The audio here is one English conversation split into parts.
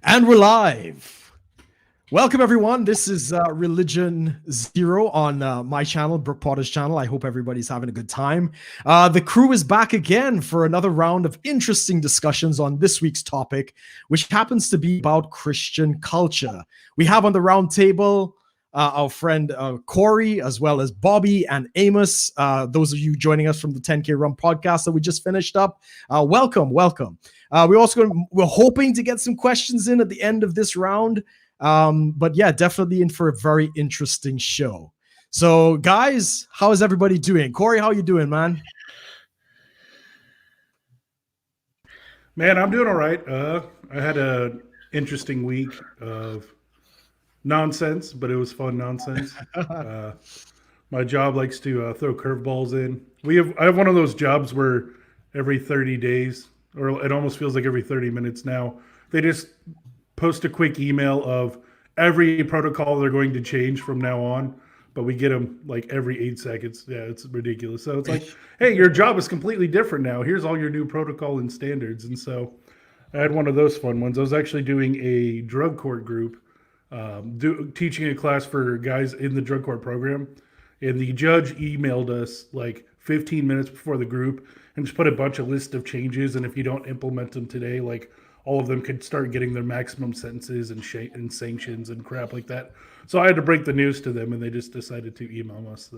And we're live. Welcome, everyone. This is Religion Zero on my channel, Brook Potter's channel. I hope everybody's having a good time. The crew is back again for another round of interesting discussions on this week's topic, which happens to be about Christian culture. We have on the round table our friend Corey, as well as Bobby and Amos. Those of you joining us from the 10K Run podcast that we just finished up, welcome. We're hoping to get some questions in at the end of this round. But yeah, definitely in for a very interesting show. So guys, how is everybody doing? Corey, how you doing, man? Man, I'm doing all right. I had an interesting week of nonsense, but it was fun nonsense. My job likes to throw curveballs in. I have one of those jobs where every 30 days, or it almost feels like every 30 minutes now, they just post a quick email of every protocol they're going to change from now on, but we get them like every 8 seconds. Yeah, it's ridiculous. So it's like, hey, your job is completely different now. Here's all your new protocol and standards. And so I had one of those fun ones. I was actually doing a drug court group, teaching a class for guys in the drug court program. And the judge emailed us like 15 minutes before the group and just put a bunch of list of changes. And if you don't implement them today, like all of them could start getting their maximum sentences and sanctions and crap like that. So I had to break the news to them, and they just decided to email us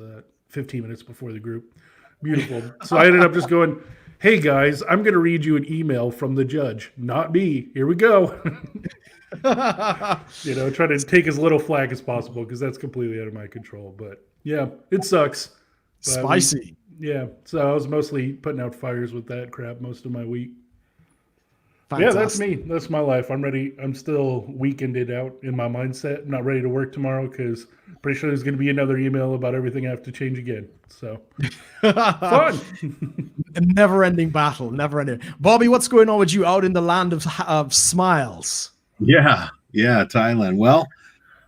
15 minutes before the group. Beautiful. So I ended up just going, hey, guys, I'm going to read you an email from the judge, not me. Here we go. Try to take as little flack as possible because that's completely out of my control. But, yeah, it sucks. But Spicy. So I was mostly putting out fires with that crap most of my week. Fantastic. Yeah, that's me. That's my life. I'm ready. I'm still weekended out in my mindset. I'm not ready to work tomorrow because I'm pretty sure there's going to be another email about everything I have to change again. So fun. Never-ending battle. Never-ending. Bobby, what's going on with you out in the land of smiles? Yeah, Thailand. Well,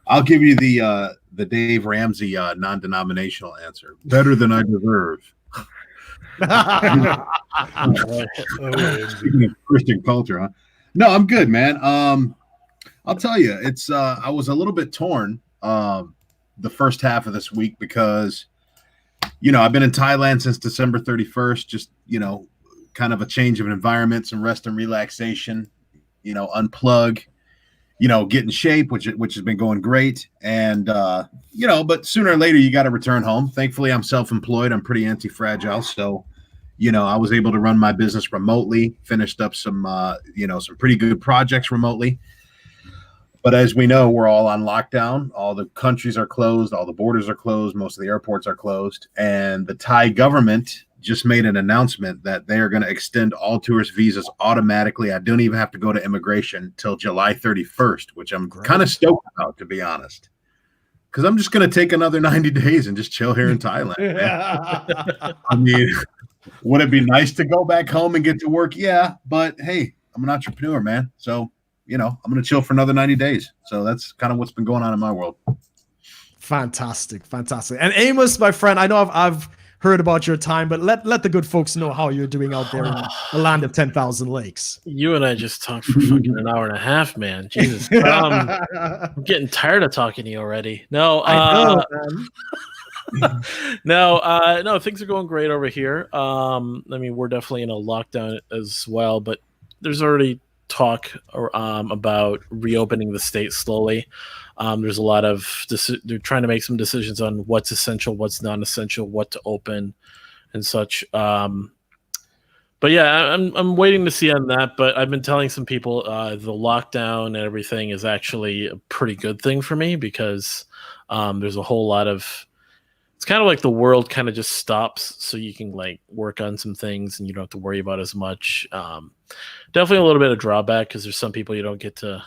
I'll give you the Dave Ramsey non-denominational answer. Better than I deserve. Christian culture, huh? No, I'm good, man. I'll tell you, it's I was a little bit torn the first half of this week because I've been in Thailand since December 31st, just kind of a change of environment, some rest and relaxation, unplug, get in shape, which has been going great. And but sooner or later you got to return home. Thankfully, I'm self-employed. I'm pretty anti-fragile, so I was able to run my business remotely, finished up some some pretty good projects remotely. But as we know, we're all on lockdown. All the countries are closed, all the borders are closed, most of the airports are closed, and the Thai government just made an announcement that they are going to extend all tourist visas automatically. I don't even have to go to immigration till July 31st, which I'm kind of stoked about, to be honest. Because I'm just going to take another 90 days and just chill here in Thailand. I mean, would it be nice to go back home and get to work? Yeah, but hey, I'm an entrepreneur, man. So, I'm going to chill for another 90 days. So that's kind of what's been going on in my world. Fantastic. And Amos, my friend, I know I've heard about your time, but let the good folks know how you're doing out there in the land of 10,000 lakes. You and I just talked for fucking an hour and a half, man. Jesus. I'm getting tired of talking to you already. No, no, things are going great over here. I mean, we're definitely in a lockdown as well, but there's already talk about reopening the state slowly. There's a lot of they're trying to make some decisions on what's essential, what's non-essential, what to open, and such. But yeah, I'm waiting to see on that. But I've been telling some people the lockdown and everything is actually a pretty good thing for me because there's a whole lot of. It's kind of like the world kind of just stops, so you can like work on some things and you don't have to worry about as much. Definitely a little bit of drawback because there's some people you don't get to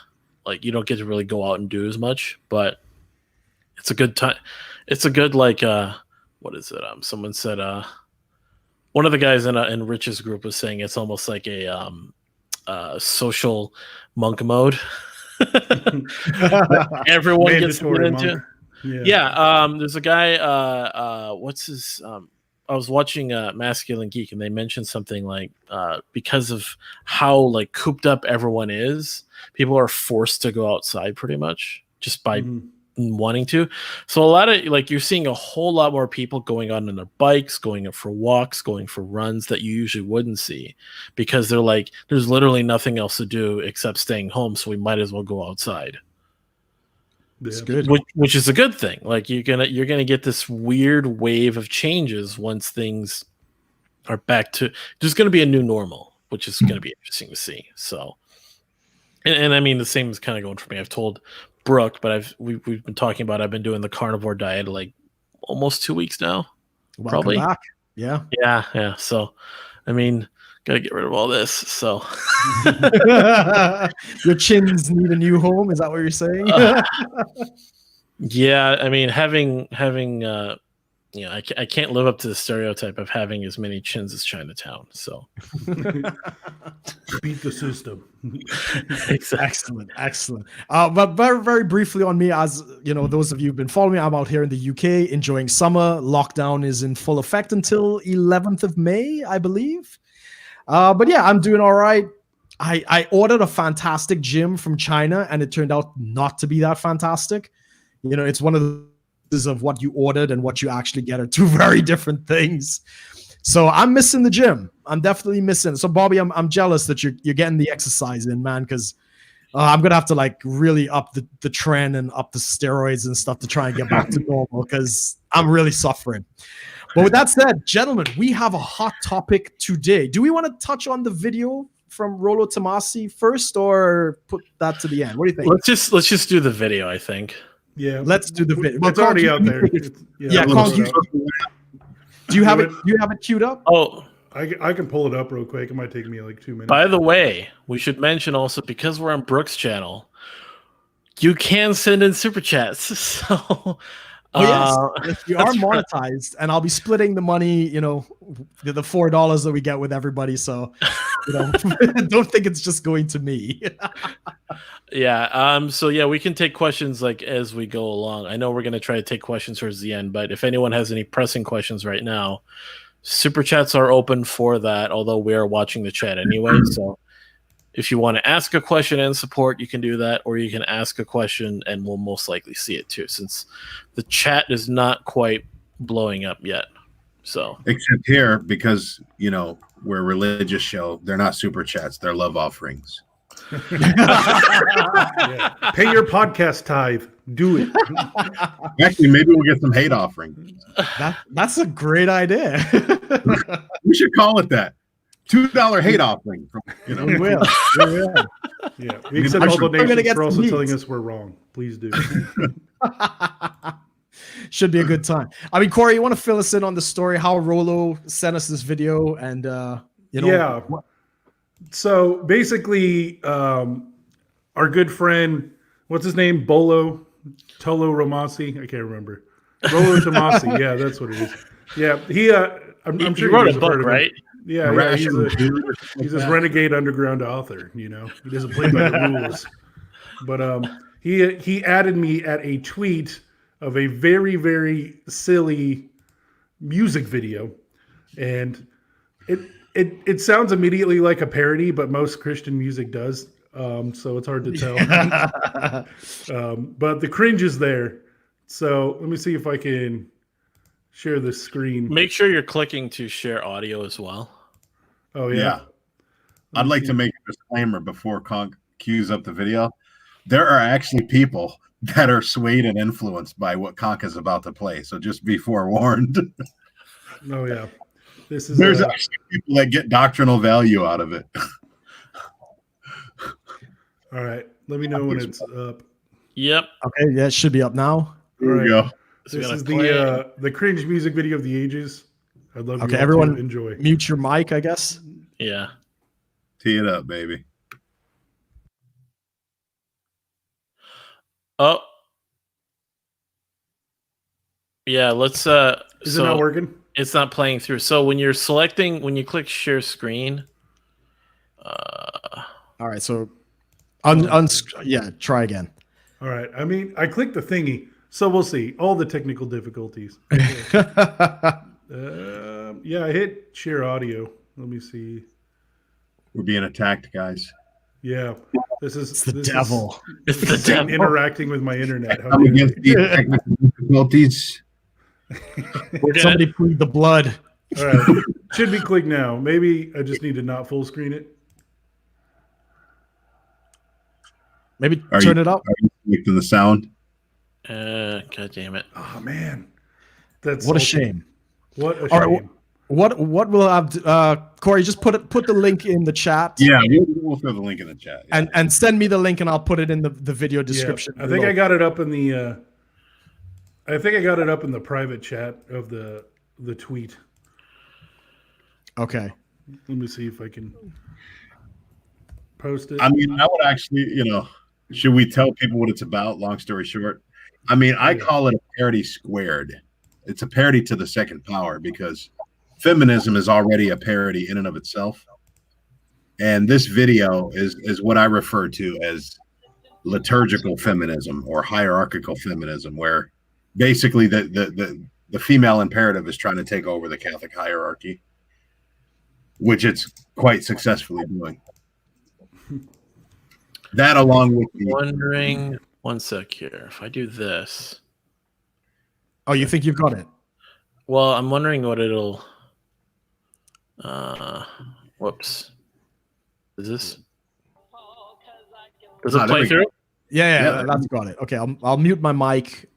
really go out and do as much, but it's a good time. It's a good what is it? Someone said one of the guys in Rich's group was saying it's almost like a social monk mode. Everyone gets put into. Yeah. There's a guy. What's his? was watching Masculine Geek, and they mentioned something like because of how like cooped up everyone is, people are forced to go outside pretty much just by wanting to. So a lot of like you're seeing a whole lot more people going on their bikes, going for walks, going for runs that you usually wouldn't see, because they're like, there's literally nothing else to do except staying home, so we might as well go outside. It's good. Which is a good thing. Like you're gonna get this weird wave of changes once things are back to. There's gonna be a new normal, which is gonna be interesting to see. So, and I mean the same is kind of going for me. I've told Brook, but we've been talking about. I've been doing the carnivore diet like almost 2 weeks now. Welcome probably back. Yeah. So, I mean, gotta get rid of all this. So, your chins need a new home. Is that what you're saying? Yeah, I mean, having I can't live up to the stereotype of having as many chins as Chinatown. So, beat the system. Excellent. But very, very briefly on me, as you know, those of you who've been following me, I'm out here in the UK enjoying summer. Lockdown is in full effect until 11th of May, I believe. But yeah, I'm doing all right. I ordered a fantastic gym from China, and it turned out not to be that fantastic. You know, it's one of those of what you ordered and what you actually get are two very different things. So I'm missing the gym. I'm definitely missing it. So Bobby, I'm jealous that you're getting the exercise in, man, because I'm gonna have to like really up the trend and up the steroids and stuff to try and get back to normal, because I'm really suffering. But with that said, gentlemen, we have a hot topic today. Do we want to touch on the video from Rollo Tomasi first, or put that to the end? What do you think? Let's just do the video, I think. Yeah, let's do the video. It's already out there. Conk, do you have it? Do you have it queued up? Oh, I can pull it up real quick. It might take me like 2 minutes. by the way, we should mention also, because we're on Brook's channel, you can send in super chats. So, yes, we are monetized, and I'll be splitting the money. You know, the $4 that we get with everybody. So, you know, don't think it's just going to me. Yeah. So yeah, we can take questions like as we go along. I know we're going to try to take questions towards the end, but if anyone has any pressing questions right now, super chats are open for that. Although we are watching the chat anyway, so if you want to ask a question and support, you can do that, or you can ask a question and we'll most likely see it too, since the chat is not quite blowing up yet. So except here, because you know we're a religious show, they're not super chats; they're love offerings. Yeah. Pay your podcast tithe. Do it. Actually, maybe we'll get some hate offerings. That's a great idea. We should call it that. $2 hate offering. You know, We will. Yeah, we accept all donations for also telling us we're wrong. Please do. Should be a good time. I mean, Corey, you want to fill us in on the story, how Rollo sent us this video, and you know, yeah. So basically, our good friend, what's his name? Tolo Romasi. I can't remember. Rollo Tomasi. Yeah, that's what it is. Yeah, I'm sure he wrote you a book, right? Yeah, he's this renegade underground author. You know, he doesn't play by the rules. But he added me at a tweet of a very, very silly music video, and it sounds immediately like a parody, but most Christian music does. So it's hard to tell. But the cringe is there. So let me see if I can share the screen. Make sure you're clicking to share audio as well. Oh yeah. I'd like to make a disclaimer before Conk cues up the video. There are actually people that are swayed and influenced by what Conk is about to play. So just be forewarned. Oh yeah. There's actually people that get doctrinal value out of it. All right. Let me know when it's up. Yep. Okay, yeah, it should be up now. There we go. This is the cringe music video of the ages. I'd love you all everyone to enjoy. Mute your mic, I guess. Yeah. Tee it up, baby. Oh. Yeah, let's Is it not working? It's not playing through. So when you click share screen, All right, so try again. All right. I mean, I clicked the thingy, so we'll see. All the technical difficulties. Yeah, I hit share audio. Let me see. We're being attacked, guys. Yeah, It's the devil. It's the Satan devil. interacting with my internet. How I'm dare against they? these technical difficulties. We're gonna, Somebody plead the blood. All right, should be click now. Maybe I just need to not full screen it. Maybe Are turn you- it up. Are you connecting the sound? God damn it. Oh man, that's What a salty. shame. What a All right, shame. What will have Corey just put the link in the chat. Yeah, we'll throw the link in the chat. Yeah. And send me the link and I'll put it in the video description. Yeah, I think I got it up in the. I think I got it up in the private chat of the tweet. Okay. Let me see if I can post it. I mean, I would actually, should we tell people what it's about? Long story short, I mean, I call it a parody squared. It's a parody to the second power because feminism is already a parody in and of itself. And this video is what I refer to as liturgical feminism or hierarchical feminism, where basically the female imperative is trying to take over the Catholic hierarchy, which it's quite successfully doing. That along with the Wondering, one sec here. If I do this, Oh, you think you've got it? well, I'm wondering what it'll. Whoops. Is this? Does Ah, it there play we go. through? Yeah, Yeah. that's got it. Okay, I'll mute my mic.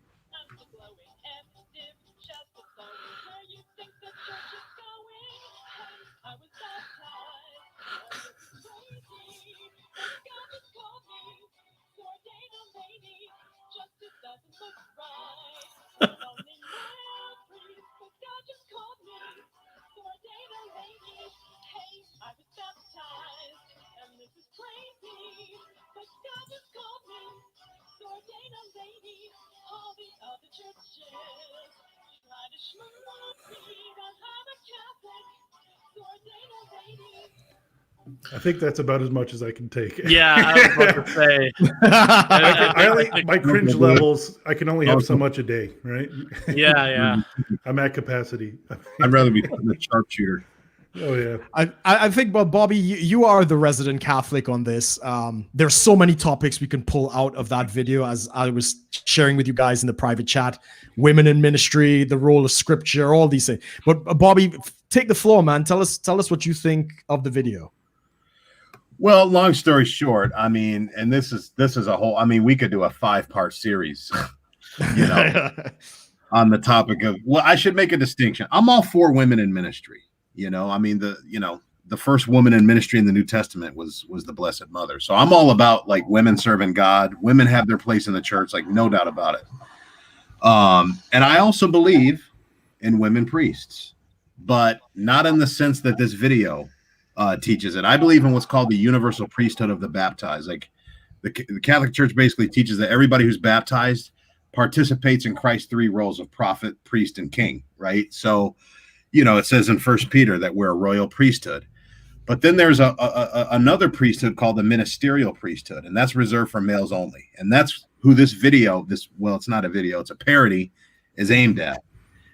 I think that's about as much as I can take. Yeah, I was about to say. My cringe levels. I can only have so much a day, right? Yeah. I'm at capacity. I'd rather be a sharpshooter. Oh yeah. I think, well, Bobby, you are the resident Catholic on this. There's so many topics we can pull out of that video, as I was sharing with you guys in the private chat. Women in ministry, the role of scripture, all these things. But Bobby, take the floor, man. Tell us what you think of the video. Well, long story short, I mean, and this is a whole. I mean, we could do a 5-part series, on the topic of. Well, I should make a distinction. I'm all for women in ministry. I mean, the first woman in ministry in the New Testament was the Blessed Mother. So I'm all about like women serving God. Women have their place in the church, like no doubt about it. And I also believe in women priests, but not in the sense that this video teaches it. I believe in what's called the universal priesthood of the baptized. Like the Catholic Church basically teaches that everybody who's baptized participates in Christ's 3 roles of prophet, priest, and king, right? So, it says in 1 Peter that we're a royal priesthood. But then there's another priesthood called the ministerial priesthood, and that's reserved for males only. And that's who this video, it's not a video, it's a parody, is aimed at.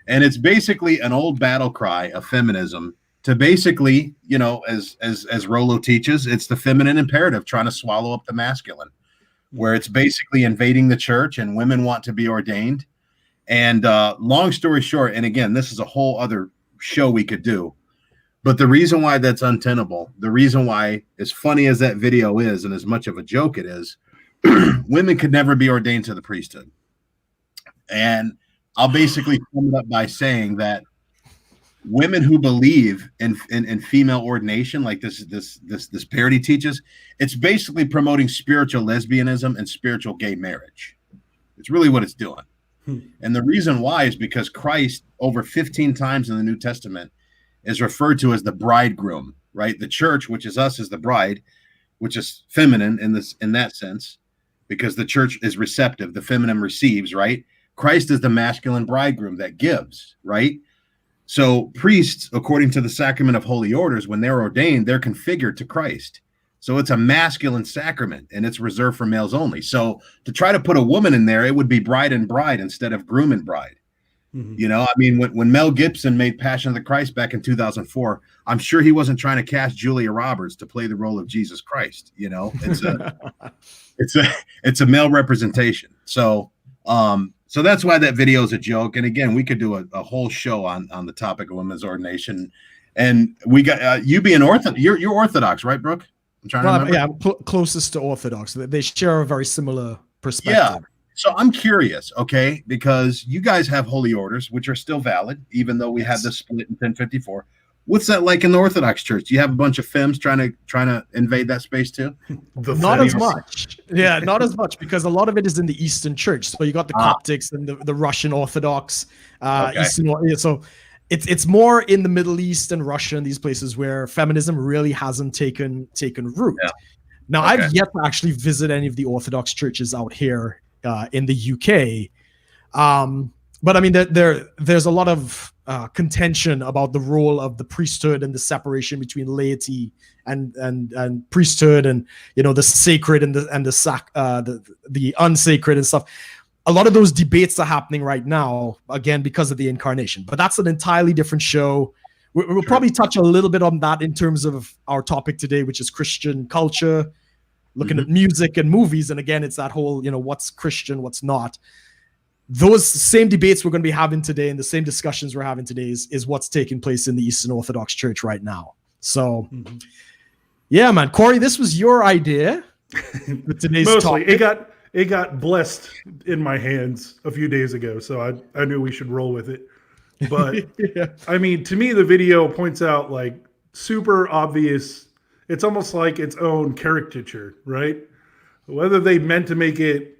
And it's basically an old battle cry of feminism to basically, as Rollo teaches, it's the feminine imperative trying to swallow up the masculine, where it's basically invading the church and women want to be ordained. And long story short, and again, this is a whole other show we could do, but the reason why that's untenable, the reason why, as funny as that video is and as much of a joke it is, women could never be ordained to the priesthood. And I'll basically sum it up by saying that women who believe in female ordination, like this parody teaches, it's basically promoting spiritual lesbianism and spiritual gay marriage. It's really what it's doing. And the reason why is because Christ, over 15 times in the New Testament, is referred to as the bridegroom, right? The church, which is us, is the bride, which is feminine in that sense, because the church is receptive, the feminine receives, right? Christ is the masculine bridegroom that gives, right? So priests, according to the sacrament of holy orders, when they're ordained, they're configured to Christ. So it's a masculine sacrament, and it's reserved for males only. So to try to put a woman in there, it would be bride and bride instead of groom and bride. You know, I mean, when Mel Gibson made Passion of the Christ back in 2004, I'm sure he wasn't trying to cast Julia Roberts to play the role of Jesus Christ. You know, it's a male representation. So so that's why that video is a joke. And again, we could do a whole show on the topic of women's ordination. And we got you being Orthodox. You're Orthodox, right, Brooke? I'm trying to remember. Yeah, I'm closest to Orthodox. They share a very similar perspective. Yeah. So I'm curious, okay, because you guys have holy orders, which are still valid, even though we had this split in 1054. What's that like in the Orthodox Church? Do you have a bunch of femmes trying to invade that space too? Not as much. Yeah, not as much, because a lot of it is in the Eastern Church. So you got the Coptics and the Russian Orthodox, Eastern. So it's more in the Middle East and Russia and these places where feminism really hasn't taken root. Yeah. Now, I've yet to actually visit any of the Orthodox churches out here in the UK. But I mean, there's a lot of contention about the role of the priesthood and the separation between laity and priesthood, and the sacred and the unsacred and stuff. A lot of those debates are happening right now, again, because of the incarnation. But that's an entirely different show. We'll probably touch a little bit on that in terms of our topic today, which is Christian culture, looking at music and movies. And again, it's that whole, what's Christian, what's not. Those same debates we're going to be having today and the same discussions we're having today is what's taking place in the Eastern Orthodox Church right now. So, yeah, man. Corey, this was your idea with today's topic. It got blessed in my hands a few days ago, so I knew we should roll with it. But yeah. I mean, to me, the video points out like super obvious. It's almost like its own caricature, right? Whether they meant to make it,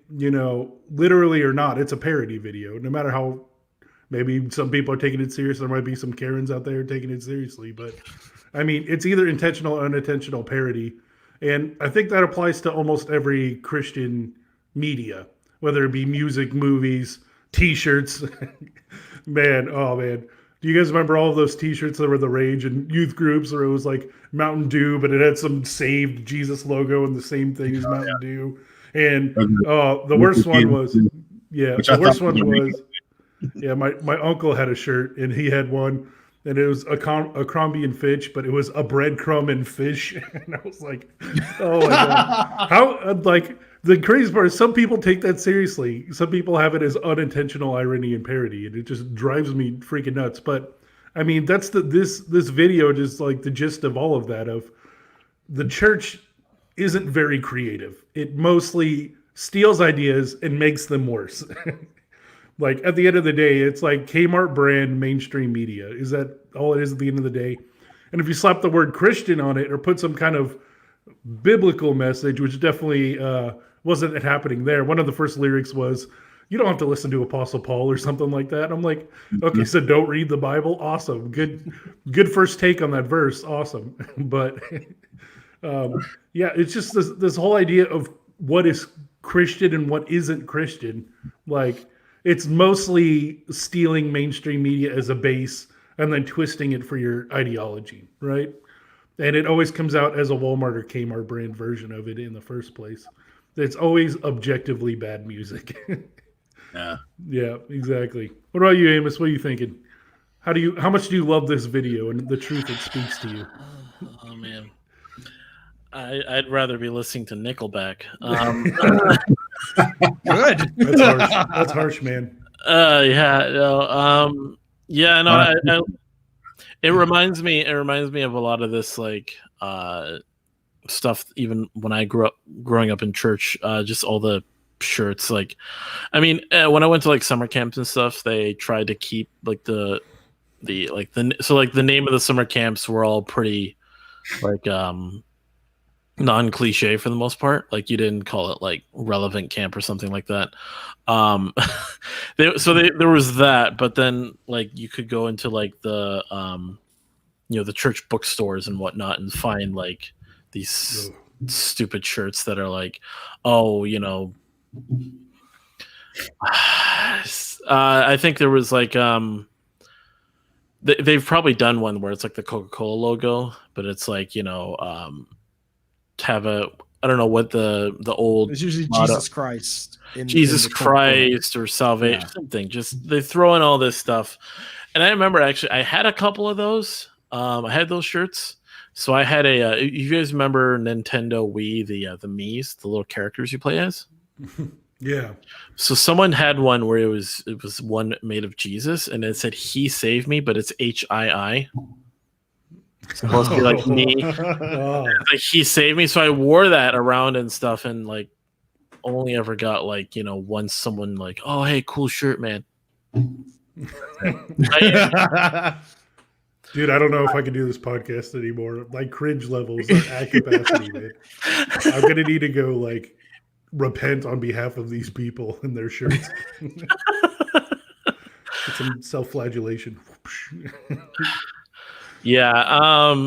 literally or not, it's a parody video. No matter how maybe some people are taking it serious, there might be some Karens out there taking it seriously. But I mean, it's either intentional or unintentional parody. And I think that applies to almost every Christian media, whether it be music, movies, T-shirts. Man, oh man. Do you guys remember all of those T-shirts that were the rage in youth groups where it was like Mountain Dew, but it had some saved Jesus logo and the same thing as Mountain Dew? And the worst one was, my uncle had a shirt and he had one, and it was a Crombie and Fitch, but it was a breadcrumb and fish. And I was like, oh my God. How, like, the crazy part is some people take that seriously. Some people have it as unintentional irony and parody, and it just drives me freaking nuts. But I mean, that's this video, just like the gist of all of that, of the church isn't very creative. It mostly steals ideas and makes them worse. Like, at the end of the day, it's like Kmart brand mainstream media. Is that all it is at the end of the day? And if you slap the word Christian on it or put some kind of biblical message, which definitely wasn't happening there. One of the first lyrics was, you don't have to listen to Apostle Paul or something like that. I'm like, okay, so don't read the Bible? Awesome. Good first take on that verse. Awesome. But yeah, it's just this whole idea of what is Christian and what isn't Christian. Like, it's mostly stealing mainstream media as a base and then twisting it for your ideology, right? And it always comes out as a Walmart or Kmart brand version of it in the first place. It's always objectively bad music. Yeah, exactly. What about you, Amos? What are you thinking? How much do you love this video and the truth it speaks to you? Oh man, I'd rather be listening to Nickelback. Good. That's harsh, man. It reminds me of a lot of this like stuff. Even when I growing up in church, just all the shirts. Like, I mean, when I went to like summer camps and stuff, they tried to keep like the name of the summer camps were all pretty like non-cliche for the most part. Like, you didn't call it like relevant camp or something like that. There was that, but then like you could go into like the the church bookstores and whatnot and find like these stupid shirts that are like, I think there was like they've probably done one where it's like the Coca-Cola logo, but it's like have a I don't know what the old It's usually motto- Jesus Christ. Jesus in the Conk Christ or salvation, Yeah. something. Just they throw in all this stuff. And I remember actually I had a couple of those. I had those shirts. So I had a. You guys remember Nintendo Wii, the Mii's, the little characters you play as? Yeah. So someone had one where it was one made of Jesus, and it said "He saved me," but it's HII. It's supposed to be like me. Oh. Like he saved me. So I wore that around and stuff, and like only ever got like once someone like, oh hey, cool shirt, man. Dude, I don't know if I can do this podcast anymore. My cringe levels are at capacity, man. I'm gonna need to go like repent on behalf of these people and their shirts. It's some self-flagellation. Yeah.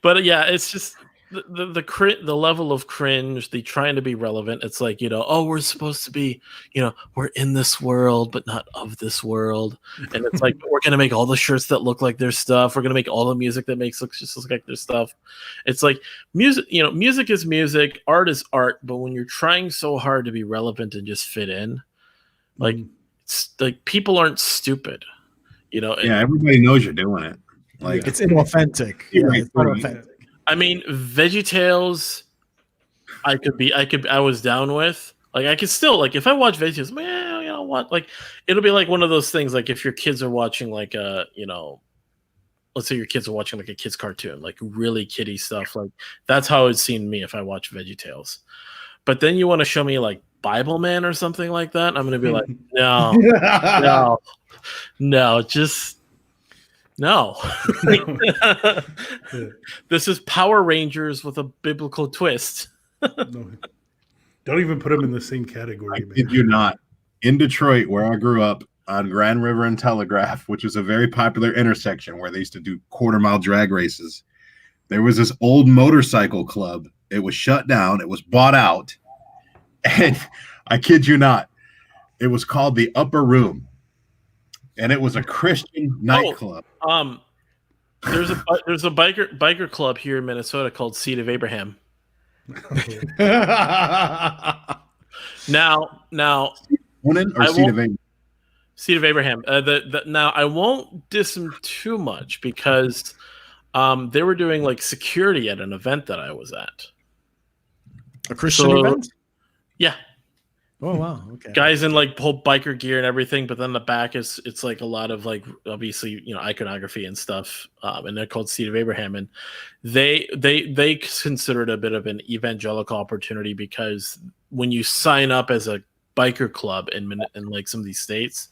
But yeah, it's just the level of cringe, the trying to be relevant. It's like, oh, we're supposed to be, we're in this world, but not of this world. And it's like, we're going to make all the shirts that look like their stuff. We're going to make all the music that looks just like their stuff. It's like music, music is music, art is art. But when you're trying so hard to be relevant and just fit in, like, it's like people aren't stupid, Yeah, everybody knows you're doing it. Like it's inauthentic. Yeah, it's not authentic. I mean, VeggieTales, I was down with. Like, I could still, like, if I watch VeggieTales, man, you know what? Like, it'll be like one of those things, like, if your kids are watching, like, let's say your kids are watching, like, a kid's cartoon, like, really kiddie stuff. Like, that's how it's seen me if I watch VeggieTales. But then you want to show me, like, Bible Man or something like that, I'm going to be like, no, just... No. This is Power Rangers with a biblical twist. No. Don't even put them in the same category, man. Kid you not. In Detroit, where I grew up, on Grand River and Telegraph, which was a very popular intersection where they used to do quarter-mile drag races, there was this old motorcycle club. It was shut down. It was bought out. And I kid you not, it was called the Upper Room. And it was a Christian nightclub. There's a biker club here in Minnesota called Seed of Abraham. Now, Seed of Abraham. Now I won't diss him too much because they were doing like security at an event that I was at. A Christian event? Yeah. Oh wow! Okay. Guys in like whole biker gear and everything, but then the back it's like a lot of like obviously iconography and stuff, and they're called Seed of Abraham, and they consider it a bit of an evangelical opportunity because when you sign up as a biker club in like some of these states,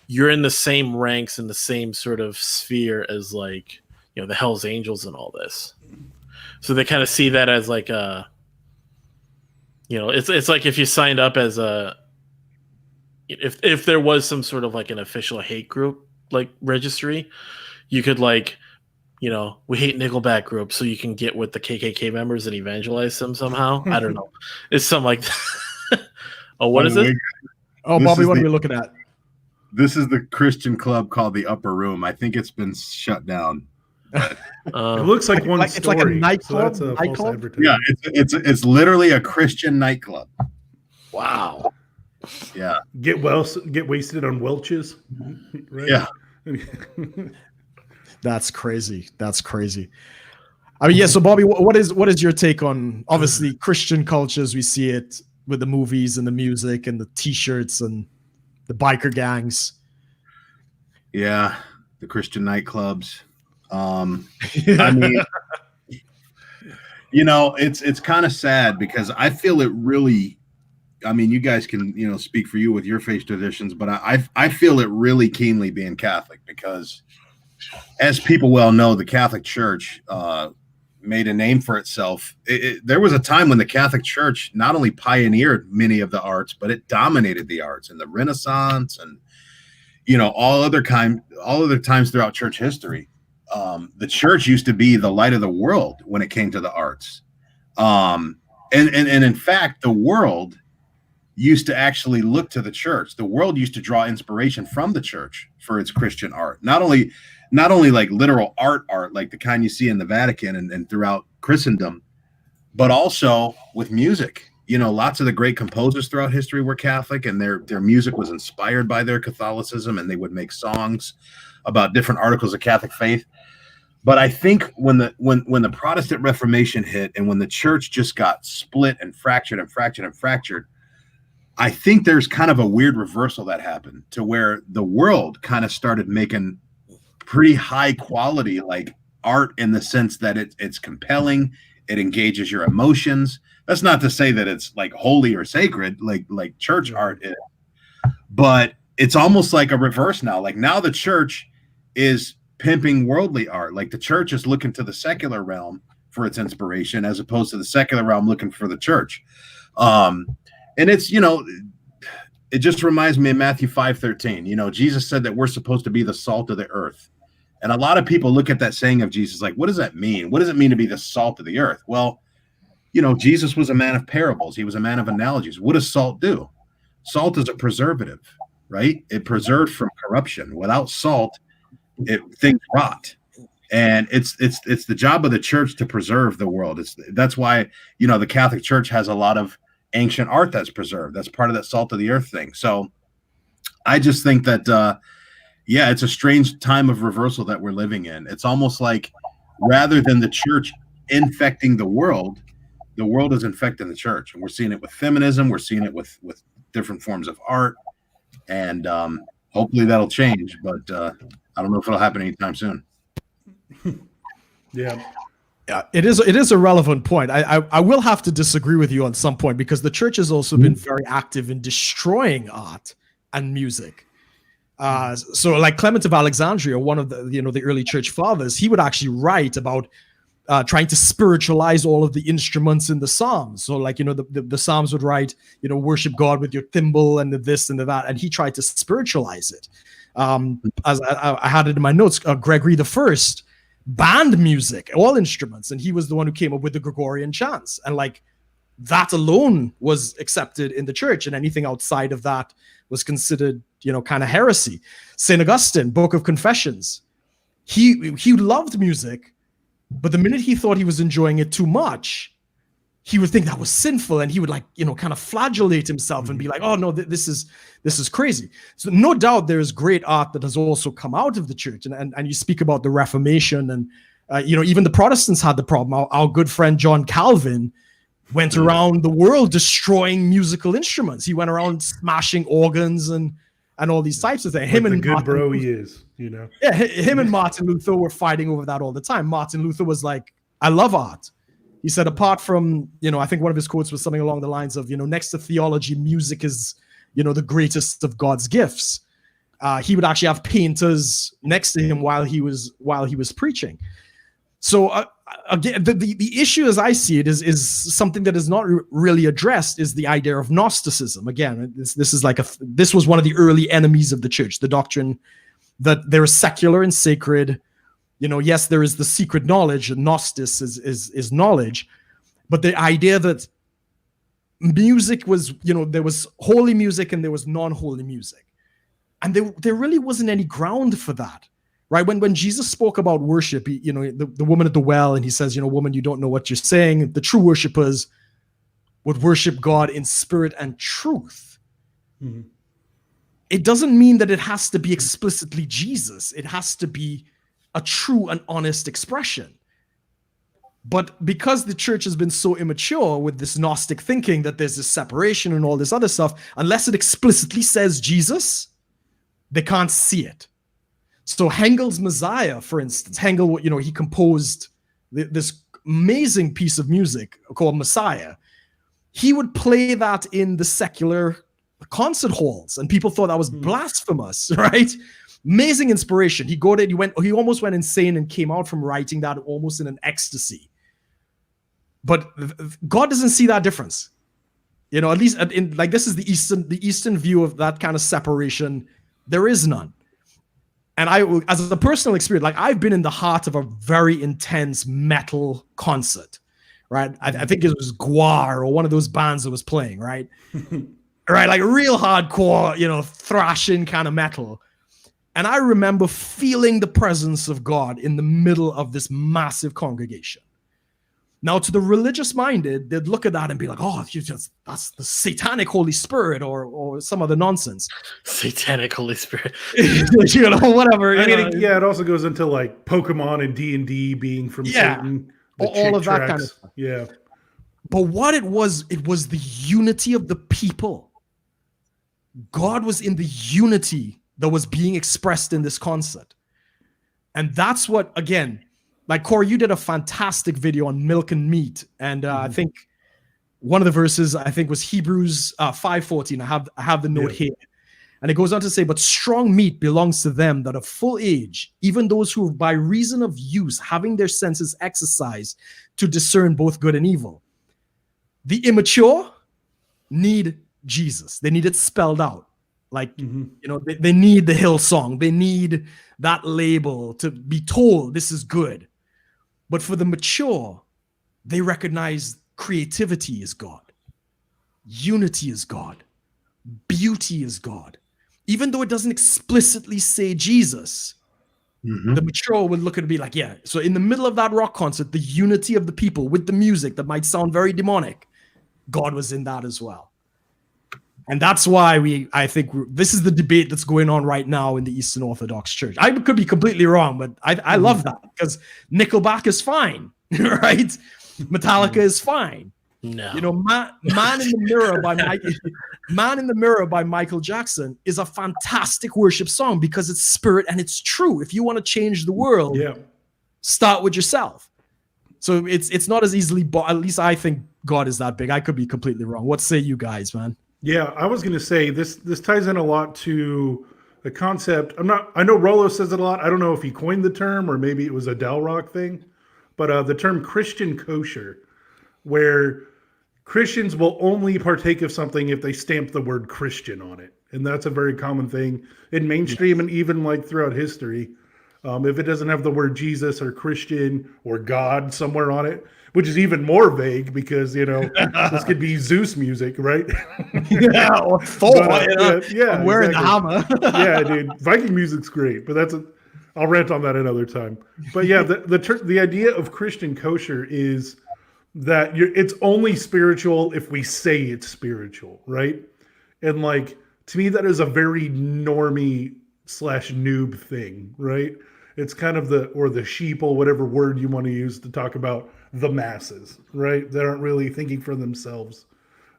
you're in the same ranks in the same sort of sphere as like the Hell's Angels and all this, so they kind of see that as like a. It's like if you signed up as if there was some sort of like an official hate group like registry, you could like, we hate Nickelback group, so you can get with the KKK members and evangelize them somehow. I don't know. It's something like that. Oh, what is it? Oh, Bobby, what are we looking at? This is the Christian club called the Upper Room. I think it's been shut down. It looks like one story. It's like a nightclub. So that's a false advertisement. Yeah, it's literally a Christian nightclub. Wow. Yeah. Get wasted on Welch's. Right? Yeah. That's crazy. I mean, yeah. So, Bobby, what is your take on obviously Christian cultures? We see it with the movies and the music and the T-shirts and the biker gangs. Yeah, the Christian nightclubs. I mean, it's kind of sad because I feel it really. I mean, you guys can speak for you with your faith traditions, but I feel it really keenly being Catholic because, as people well know, the Catholic Church made a name for itself. There was a time when the Catholic Church not only pioneered many of the arts, but it dominated the arts in the Renaissance and all other times throughout church history. The church used to be the light of the world when it came to the arts. And in fact, the world used to actually look to the church. The world used to draw inspiration from the church for its Christian art. Not only like literal art, like the kind you see in the Vatican and throughout Christendom, but also with music. You know, lots of the great composers throughout history were Catholic, and their music was inspired by their Catholicism, and they would make songs about different articles of Catholic faith. But I think when the Protestant Reformation hit, and when the church just got split and fractured and fractured and fractured, I think there's kind of a weird reversal that happened, to where the world kind of started making pretty high quality like art, in the sense that it's compelling, it engages your emotions. That's not to say that it's like holy or sacred, like church art is, but it's almost like a reverse now. Like now the church is pimping worldly art. Like the church is looking to the secular realm for its inspiration, as opposed to the secular realm looking for the church. And it's, you know, it just reminds me of Matthew 5:13. You know, Jesus said that we're supposed to be the salt of the earth. And a lot of people look at that saying of Jesus like, what does that mean? What does it mean to be the salt of the earth? Well, you know, Jesus was a man of parables. He was a man of analogies. What does salt do? Salt is a preservative, right? It preserves from corruption. Without salt, things rot. And it's the job of the church to preserve the world. That's why, you know, the Catholic Church has a lot of ancient art that's preserved. That's part of that salt of the earth thing. So I just think that, yeah, it's a strange time of reversal that we're living in. It's almost like, rather than the church infecting the world is infecting the church. And we're seeing it with feminism. We're seeing it with different forms of art. And hopefully that'll change. But I don't know if it'll happen anytime soon. Yeah. Yeah, it is a relevant point. I will have to disagree with you on some point, because the church has also been very active in destroying art and music. So like Clement of Alexandria, one of the early church fathers, he would actually write about trying to spiritualize all of the instruments in the Psalms. So like, the Psalms would write, worship God with your thimble and the this and the that. And he tried to spiritualize it. As I had it in my notes, Gregory the First banned music, all instruments. And he was the one who came up with the Gregorian chants. And like that alone was accepted in the church. And anything outside of that was considered, kind of heresy. St. Augustine, Book of Confessions, he loved music, but the minute he thought he was enjoying it too much, he would think that was sinful, and he would kind of flagellate himself and be like, oh no, this is crazy. So no doubt there is great art that has also come out of the church. And you speak about the Reformation, and even the Protestants had the problem. Our good friend John Calvin went around the world destroying musical instruments. He went around smashing organs and all these types of things. Him and good bro he is, Yeah, him and Martin Luther were fighting over that all the time. Martin Luther was like, I love art. He said, apart from, I think one of his quotes was something along the lines of, next to theology, music is, the greatest of God's gifts. He would actually have painters next to him while he was preaching. So again, the issue as I see it is something that is not really addressed, is the idea of Gnosticism. Again, this was one of the early enemies of the church, the doctrine that there is secular and sacred. Yes, there is the secret knowledge, and Gnostis is knowledge, but the idea that music was, there was holy music and there was non-holy music. And there really wasn't any ground for that, right? When Jesus spoke about worship, the woman at the well, and he says, woman, you don't know what you're saying. The true worshipers would worship God in spirit and truth. Mm-hmm. It doesn't mean that it has to be explicitly Jesus. It has to be a true and honest expression. But because the church has been so immature with this Gnostic thinking that there's this separation and all this other stuff, unless it explicitly says Jesus, they can't see it. So Handel's Messiah, for instance, Handel, he composed this amazing piece of music called Messiah. He would play that in the secular concert halls, and people thought that was blasphemous, right? Amazing inspiration. He almost went insane and came out from writing that almost in an ecstasy. But God doesn't see that difference. At least this is the Eastern view of that kind of separation. There is none. And as a personal experience, I've been in the heart of a very intense metal concert, right? I think it was Gwar or one of those bands that was playing, right? Right, like real hardcore, thrashing kind of metal. And I remember feeling the presence of God in the middle of this massive congregation. Now, to the religious minded, they'd look at that and be like, "Oh, that's the satanic Holy Spirit or some other nonsense." Satanic Holy Spirit. Whatever. It also goes into like Pokemon and D&D being from Satan. All of that kind of stuff. Yeah. But what it was the unity of the people. God was in the unity that was being expressed in this concert. And that's what, again, like Corey, you did a fantastic video on milk and meat. And I think one of the verses, I think, was Hebrews 5:14. I have the note here. And it goes on to say, "But strong meat belongs to them that are full age, even those who by reason of use, having their senses exercised to discern both good and evil." The immature need Jesus. They need it spelled out. Like, they need the Hillsong. They need that label to be told this is good. But for the mature, they recognize creativity is God. Unity is God. Beauty is God. Even though it doesn't explicitly say Jesus, the mature would look at it and be like, yeah. So in the middle of that rock concert, the unity of the people with the music that might sound very demonic, God was in that as well. And that's why I think this is the debate that's going on right now in the Eastern Orthodox Church. I could be completely wrong, but I love that because Nickelback is fine, right? Metallica is fine. No. Man in the Mirror by Michael Jackson is a fantastic worship song because it's spirit and it's true. If you want to change the world, start with yourself. So it's not as easily, at least I think God is that big. I could be completely wrong. What say you guys, man? Yeah, I was going to say this ties in a lot to the concept. I know Rollo says it a lot. I don't know if he coined the term or maybe it was a Del Rock thing, but the term Christian Kosher, where Christians will only partake of something if they stamp the word Christian on it. And that's a very common thing in mainstream and even like throughout history. If it doesn't have the word Jesus or Christian or God somewhere on it, which is even more vague because, this could be Zeus music, right? Or Thor. I'm wearing the hammer. Yeah, dude. Viking music's great, but I'll rant on that another time. But yeah, the idea of Christian Kosher is that it's only spiritual if we say it's spiritual, right? And like, to me, that is a very normie / noob thing, right? It's kind of the sheeple, whatever word you want to use to talk about the masses, right? They aren't really thinking for themselves.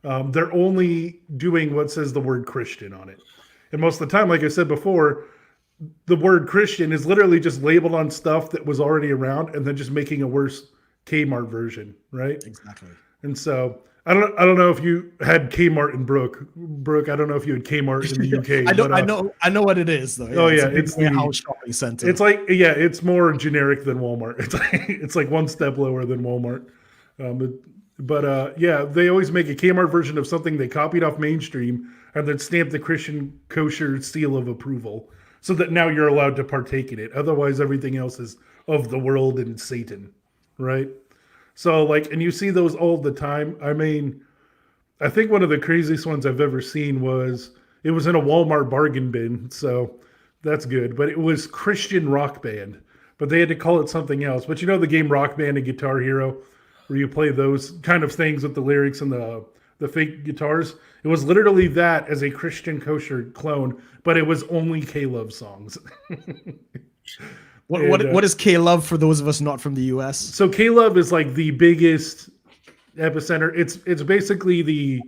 They're only doing what says the word Christian on it. And most of the time, like I said before, the word Christian is literally just labeled on stuff that was already around and then just making a worse Kmart version, right? Exactly. And so I don't know if you had Kmart in Brook. Brook, I don't know if you had Kmart in the UK. I know what it is though. Yeah, it's a house shopping center. It's like it's more generic than Walmart. It's like one step lower than Walmart. But they always make a Kmart version of something they copied off mainstream and then stamp the Christian Kosher seal of approval, so that now you're allowed to partake in it. Otherwise, everything else is of the world and Satan, right? So and you see those all the time. I mean, I think one of the craziest ones I've ever seen it was in a Walmart bargain bin. So that's good. But it was Christian Rock Band, but they had to call it something else. But the game Rock Band and Guitar Hero, where you play those kind of things with the lyrics and the fake guitars. It was literally that as a Christian Kosher clone, but it was only K-Love songs. What is K-Love for those of us not from the US? So K-Love is like the biggest epicenter. It's basically the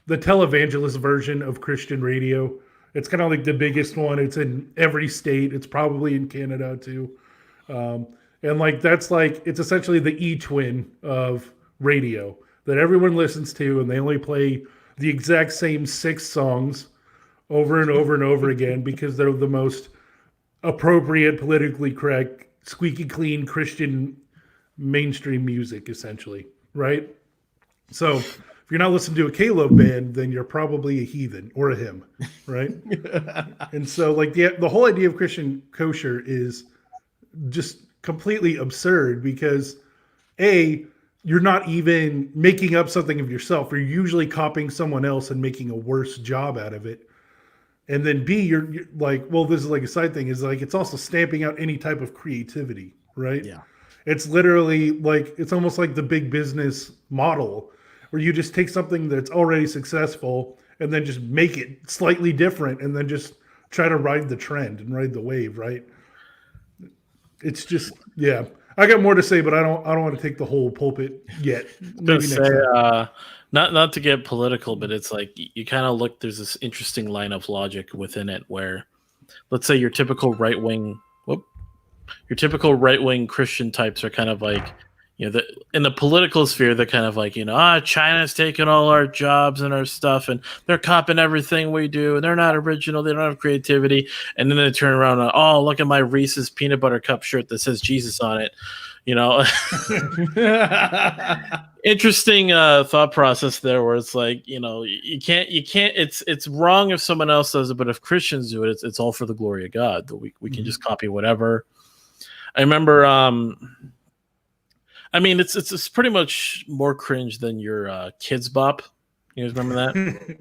televangelist version of Christian radio. It's kind of like the biggest one. It's in every state. It's probably in Canada too. And it's essentially the E-twin of radio that everyone listens to, and they only play the exact same 6 songs over and over and over again because they're the most appropriate, politically correct, squeaky clean Christian mainstream music, essentially, right? So if you're not listening to a K-Love band, then you're probably a heathen or a hymn, right? And so the whole idea of Christian Kosher is just completely absurd because you're not even making up something of yourself. You're usually copying someone else and making a worse job out of it. And then B, you're like, well, this is like a side thing, is like it's also stamping out any type of creativity, right? Yeah. It's literally like it's almost like the big business model where you just take something that's already successful and then just make it slightly different and then just try to ride the trend and ride the wave, right? It's just yeah. I got more to say, but I don't want to take the whole pulpit yet. Maybe next time. Not to get political, but it's like you kind of look. There's this interesting line of logic within it where, let's say, your typical right wing Christian types are kind of like, in the political sphere, they're kind of like, China's taking all our jobs and our stuff, and they're copying everything we do, and they're not original, they don't have creativity, and then they turn around and, oh, look at my Reese's peanut butter cup shirt that says Jesus on it, Interesting thought process there, where it's like, you can't. It's wrong if someone else does it, but if Christians do it, it's all for the glory of God. That we can just copy whatever. I remember. It's pretty much more cringe than your Kids Bop. You guys remember that?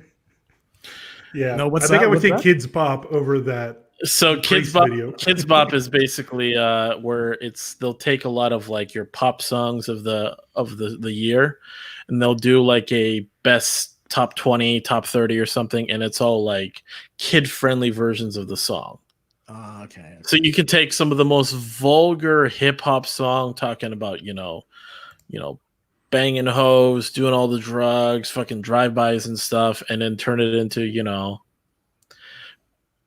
Yeah. No, I think I would take Kids Bop over that. So Kids Bop is basically where they'll take a lot of like your pop songs of the year, and they'll do like a best top 20, top 30 or something, and it's all like kid-friendly versions of the song. Okay. So you can take some of the most vulgar hip hop song talking about, banging hoes, doing all the drugs, fucking drive-bys and stuff, and then turn it into,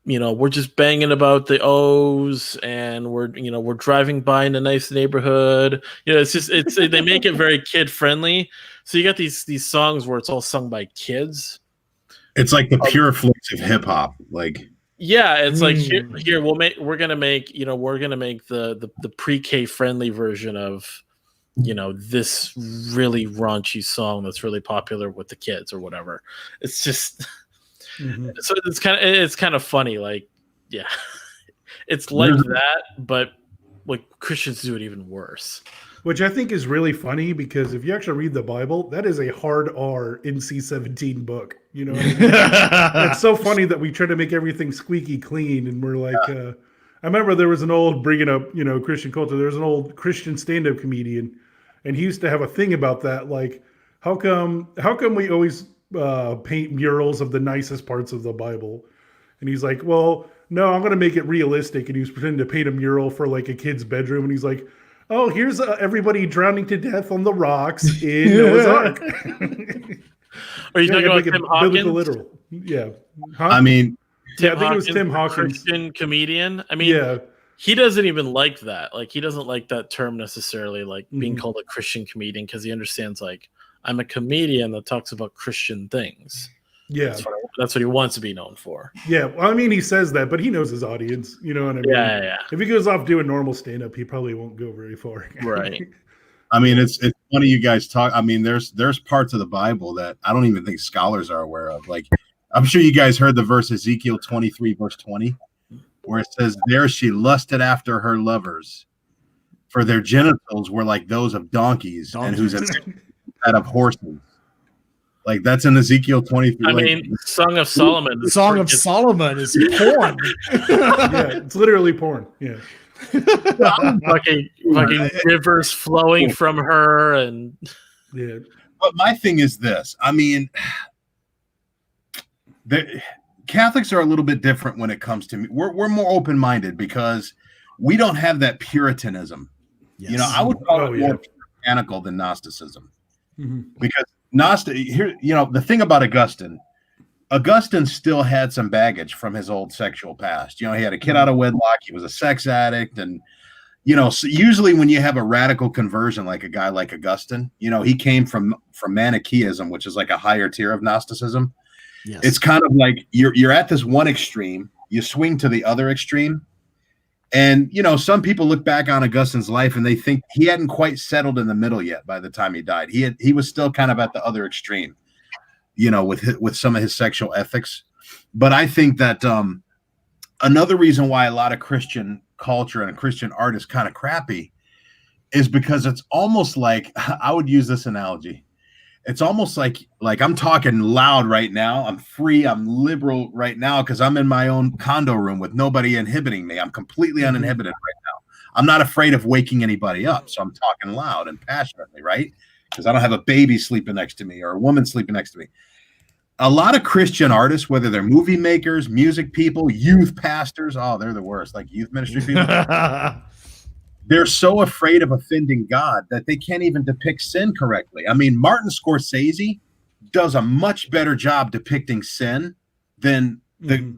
we're just banging about the O's, and we're driving by in a nice neighborhood. They make it very kid-friendly. So you got these songs where it's all sung by kids. It's like the pure flicks of hip hop, like. Yeah, it's like here we're gonna make the pre-K friendly version of this really raunchy song that's really popular with the kids or whatever. It's just so it's kind of funny, like it's like that, but like Christians do it even worse. Which I think is really funny because if you actually read the Bible, that is a hard R NC-17 book. You know what I mean? It's so funny that we try to make everything squeaky clean, and we're like, I remember there was an old, bringing up, Christian culture, there was an old Christian stand-up comedian, and he used to have a thing about that, like, how come we always paint murals of the nicest parts of the Bible? And he's like, well, no, I'm going to make it realistic. And he was pretending to paint a mural for like a kid's bedroom, and he's like, oh, here's everybody drowning to death on the rocks in Noah's Ark. Are you talking about Tim Hawkins? Literal. Yeah. Huh? I mean, I think it was Tim Hawkins. Christian comedian. I mean, he doesn't even like that. Like, he doesn't like that term necessarily, like being called a Christian comedian, because he understands, like, I'm a comedian that talks about Christian things. Yeah. That's what he wants to be known for. Yeah. Well, I mean, he says that, but he knows his audience. You know what I mean? Yeah. If he goes off doing normal stand-up, he probably won't go very far. Right. I mean, it's funny you guys talk. I mean, there's parts of the Bible that I don't even think scholars are aware of. Like, I'm sure you guys heard the verse Ezekiel 23, verse 20, where it says, there she lusted after her lovers, for their genitals were like those of donkeys. And whose that of horses. Like, that's in Ezekiel 23. I mean, Song of Solomon. The Song of Solomon is porn. Yeah, it's literally porn. Yeah. fucking rivers flowing from her, and yeah. But my thing is this. I mean, Catholics are a little bit different when it comes to me. We're more open-minded because we don't have that Puritanism. Yes. I would call it more puritanical than Gnosticism. Because the thing about Augustine still had some baggage from his old sexual past. He had a kid out of wedlock. He was a sex addict. And, so usually when you have a radical conversion, like a guy like Augustine, he came from Manichaeism, which is like a higher tier of Gnosticism. Yes. It's kind of like you're at this one extreme, you swing to the other extreme. And, some people look back on Augustine's life and they think he hadn't quite settled in the middle yet by the time he died. He was still kind of at the other extreme, with some of his sexual ethics. But I think that another reason why a lot of Christian culture and Christian art is kind of crappy is because it's almost like, I would use this analogy. It's almost like I'm talking loud right now. I'm free. I'm liberal right now because I'm in my own condo room with nobody inhibiting me. I'm completely uninhibited right now. I'm not afraid of waking anybody up. So I'm talking loud and passionately, right? Because I don't have a baby sleeping next to me or a woman sleeping next to me. A lot of Christian artists, whether they're movie makers, music people, youth pastors, oh, they're the worst, like youth ministry people. They're so afraid of offending God that they can't even depict sin correctly. I mean, Martin Scorsese does a much better job depicting sin than the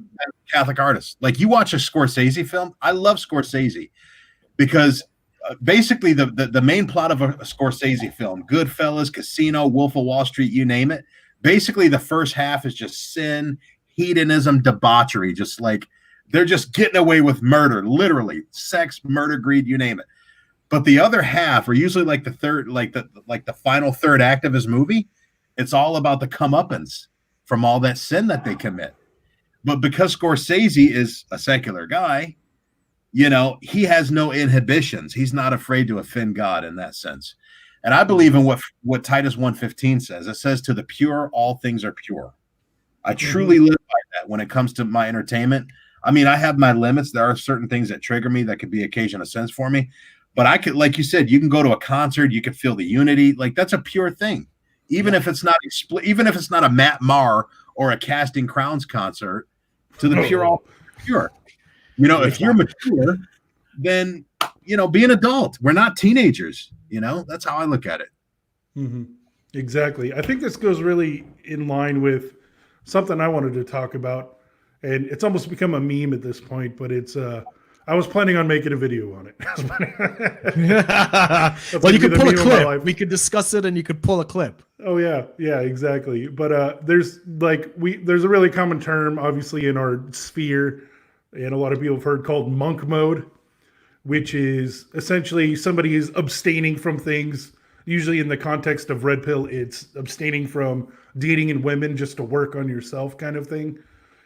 Catholic artists. Like, you watch a Scorsese film, I love Scorsese because basically the main plot of a Scorsese film, Goodfellas, Casino, Wolf of Wall Street, you name it, basically the first half is just sin, hedonism, debauchery, just like they're just getting away with murder, literally sex, murder, greed, you name it. But the other half, or usually like the third, like the final third act of his movie, it's all about the comeuppance from all that sin that they commit. But because Scorsese is a secular guy, you know, he has no inhibitions. He's not afraid to offend God in that sense. And I believe in what Titus 1:15 says. It says, to the pure, all things are pure. I truly live by that when it comes to my entertainment. I mean, I have my limits. There are certain things that trigger me that could be occasion of sense for me. But I could, like you said, you can go to a concert, you can feel the unity. Like, that's a pure thing. Even if it's not even if it's not a Matt Maher or a Casting Crowns concert, to the pure, all pure. You know, if you're mature, then, you know, be an adult. We're not teenagers. You know, that's how I look at it. Mm-hmm. Exactly. I think this goes really in line with something I wanted to talk about. And it's almost become a meme at this point, but it's I was planning on making a video on it. Well, you could pull a clip. We could discuss it, and you could pull a clip. Oh yeah, exactly. But there's a really common term, obviously, in our sphere, and a lot of people have heard, called monk mode, which is essentially somebody is abstaining from things. Usually, in the context of red pill, it's abstaining from dating and women just to work on yourself, kind of thing.